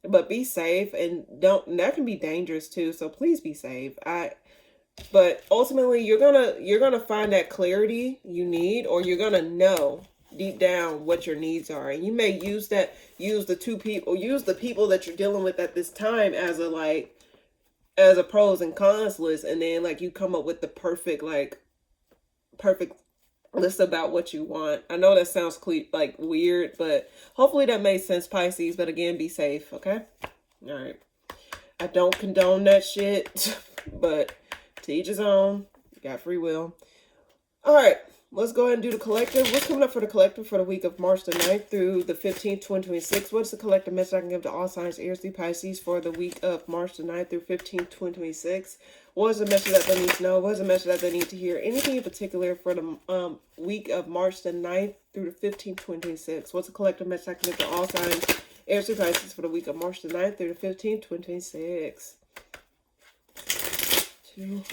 A: But be safe, and that can be dangerous too. So please be safe. But ultimately you're gonna find that clarity you need, or you're gonna know deep down what your needs are. And you may use the people that you're dealing with at this time as a pros and cons list, and then like you come up with the perfect list about what you want. I know that sounds like weird, but hopefully that made sense, Pisces. But again, be safe, okay? All right. I don't condone that shit, but to each his own. You got free will. All right. Let's go ahead and do the collective. What's coming up for the collective for the week of March the 9th through the 15th, 2026? What's the collective message I can give to all signs, Aries, Pisces for the week of March the 9th through 15th, 2026? What is the message that they need to know? What is the message that they need to hear? Anything in particular for the week of March the 9th through the 15th, 2026? What's the collective message I can give to all signs, Aries, Pisces for the week of March the 9th through the 15th, 2026? 2.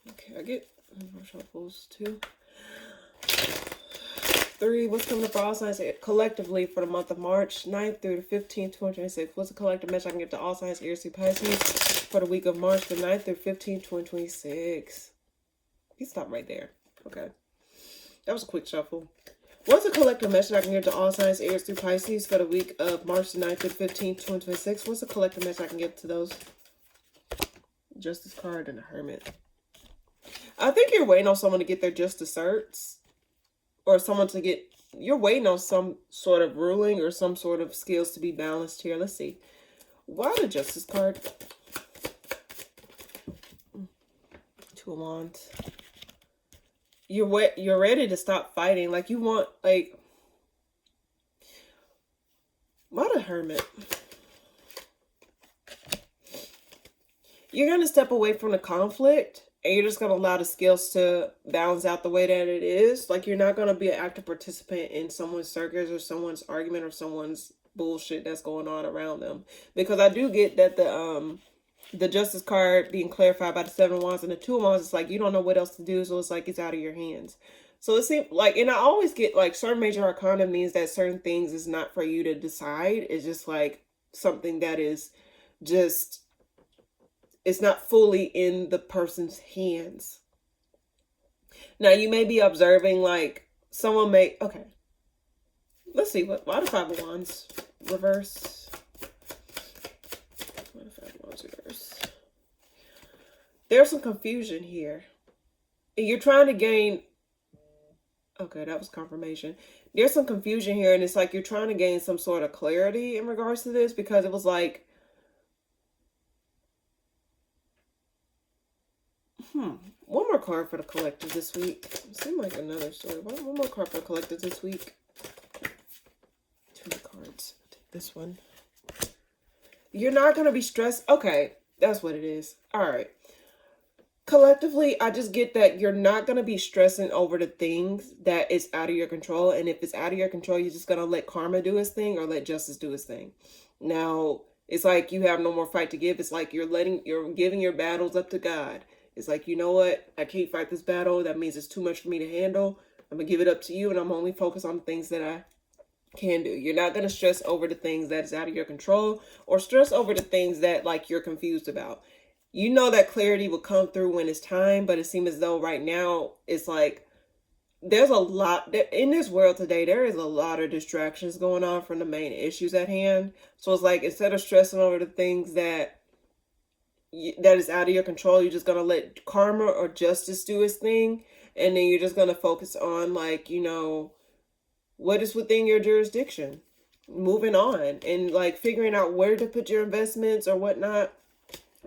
A: Okay, I get shuffles. 2. 3. What's coming up for all signs collectively for the month of March 9th through the 15th, 2026? What's the collective message I can give to all signs, Aries, Pisces for the week of March the 9th through 15th, 2026? You stop right there. Okay. That was a quick shuffle. What's the collective message I can give to all signs, Aries, Pisces for the week of March the 9th through 15th, 2026? What's the collective message I can give to those? Justice card and the Hermit. I think you're waiting on someone to get their just desserts, or someone to get, you're waiting on some sort of ruling or some sort of skills to be balanced here. Let's see. Why the Justice card? 2 of Wands. You're ready to stop fighting. Like you want, like, why the Hermit? You're going to step away from the conflict, and you're just going to allow the skills to balance out the way that it is. Like, you're not going to be an active participant in someone's circus or someone's argument or someone's bullshit that's going on around them. Because I do get that the Justice card being clarified by the 7 of Wands and the 2 of Wands, it's like you don't know what else to do, so it's like it's out of your hands. So it seems like, and I always get like certain major arcana means that certain things is not for you to decide. It's just like something that is just, it's not fully in the person's hands. Now, you may be observing, like, someone may, okay. Let's see, why the 5 of Wands reverse? Why the 5 of Wands reverse? There's some confusion here. And you're trying to gain, Okay, that was confirmation. There's some confusion here, and it's like you're trying to gain some sort of clarity in regards to this, because it was like, one more card for the collective this week. It seemed like another story. One more card for the collective this week. 2 cards. Take this one. You're not going to be stressed. Okay, that's what it is. All right. Collectively, I just get that you're not going to be stressing over the things that is out of your control. And if it's out of your control, you're just going to let karma do its thing or let justice do its thing. Now, it's like you have no more fight to give. It's like you're giving your battles up to God. It's like, you know what? I can't fight this battle. That means it's too much for me to handle. I'm going to give it up to you, and I'm only focused on the things that I can do. You're not going to stress over the things that is out of your control or stress over the things that like you're confused about. You know that clarity will come through when it's time, but it seems as though right now it's like there's a lot in this world today. There is a lot of distractions going on from the main issues at hand. So it's like, instead of stressing over the things that is out of your control, you're just going to let karma or justice do its thing. And then you're just going to focus on, like, you know, what is within your jurisdiction, moving on and like figuring out where to put your investments or whatnot.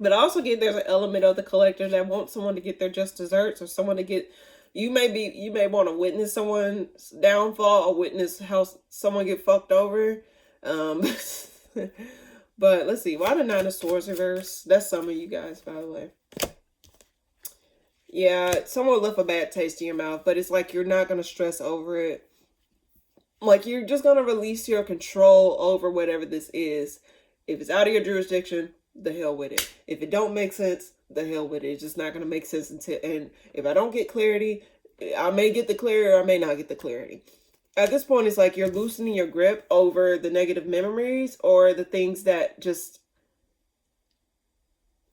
A: But I also get there's an element of the collector that wants someone to get their just desserts, or someone to get, you may want to witness someone's downfall or witness how someone get fucked over. But let's see, why the 9 of Swords reverse? That's some of you guys, by the way. Yeah, someone left a bad taste in your mouth, but it's like you're not going to stress over it. Like, you're just going to release your control over whatever this is. If it's out of your jurisdiction, the hell with it. If it don't make sense, the hell with it. It's just not going to make sense until, and if I don't get clarity, I may get the clarity or I may not get the clarity. At this point, it's like you're loosening your grip over the negative memories or the things that just,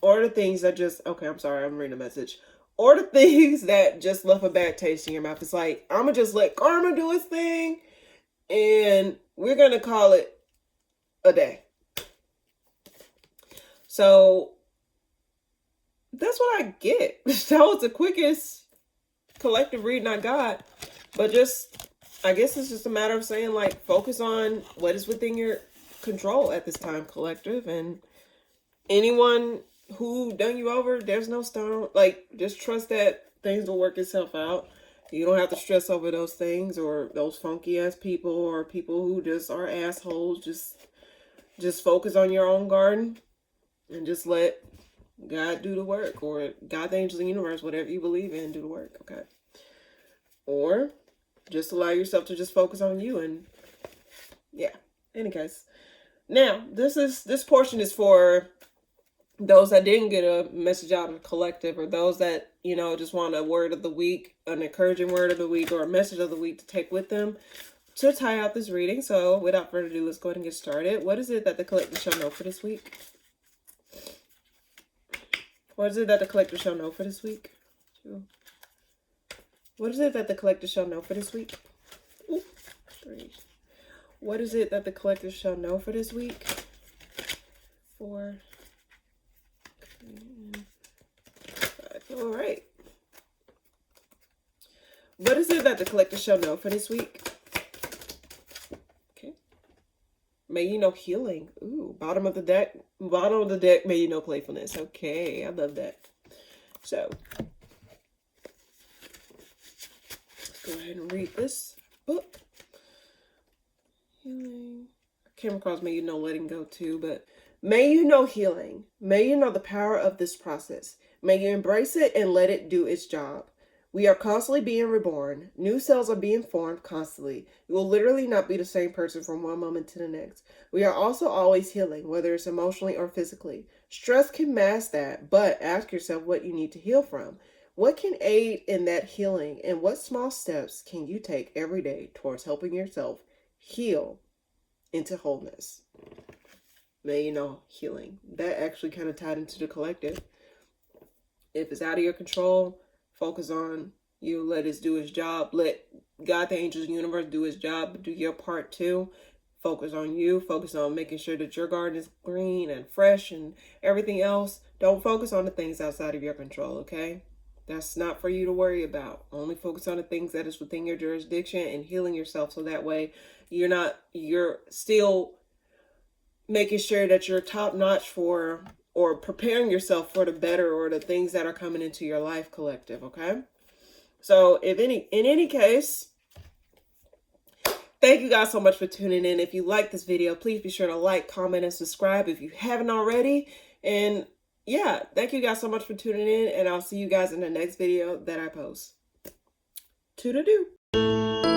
A: okay, I'm sorry, I'm reading a message. Or the things that just left a bad taste in your mouth. It's like, I'm going to just let karma do its thing, and we're going to call it a day. So that's what I get. That was the quickest collective reading I got. But just, I guess it's just a matter of saying, like, focus on what is within your control at this time, collective. And anyone who done you over, there's no stone. Like, just trust that things will work itself out. You don't have to stress over those things or those funky ass people or people who just are assholes. Just focus on your own garden. And just let God do the work, or God, the angels, the universe, whatever you believe in, do the work, okay? Or just allow yourself to just focus on you, and yeah, any case. Now, this portion is for those that didn't get a message out of the collective, or those that, you know, just want a word of the week, an encouraging word of the week, or a message of the week to take with them to tie out this reading. So without further ado, let's go ahead and get started. What is it that the collective shall know for this week? What is it that the collector shall know for this week? 2. What is it that the collector shall know for this week? Ooh, 3. What is it that the collector shall know for this week? 4. 5. All right. What is it that the collector shall know for this week? Okay. May you know healing. Ooh, bottom of the deck. Bottom of the deck, may you know playfulness. Okay, I love that. So, let's go ahead and read this book. Healing. I came across may you know letting go too, but may you know healing. May you know the power of this process. May you embrace it and let it do its job. We are constantly being reborn. New cells are being formed constantly. You will literally not be the same person from one moment to the next. We are also always healing, whether it's emotionally or physically. Stress can mask that, but ask yourself what you need to heal from. What can aid in that healing, and what small steps can you take every day towards helping yourself heal into wholeness? May you know healing. That actually kind of tied into the collective. If it's out of your control, focus on you. Let it do its job. Let God, the angels, the universe do its job. Do your part too. Focus on you. Focus on making sure that your garden is green and fresh and everything else. Don't focus on the things outside of your control, okay? That's not for you to worry about. Only focus on the things that is within your jurisdiction and healing yourself, so that way you're still making sure that you're top notch for, or preparing yourself for the better, or the things that are coming into your life, collective. Okay. So in any case, thank you guys so much for tuning in. If you like this video, please be sure to like, comment, and subscribe if you haven't already. And yeah, thank you guys so much for tuning in, and I'll see you guys in the next video that I post. Toodaloo.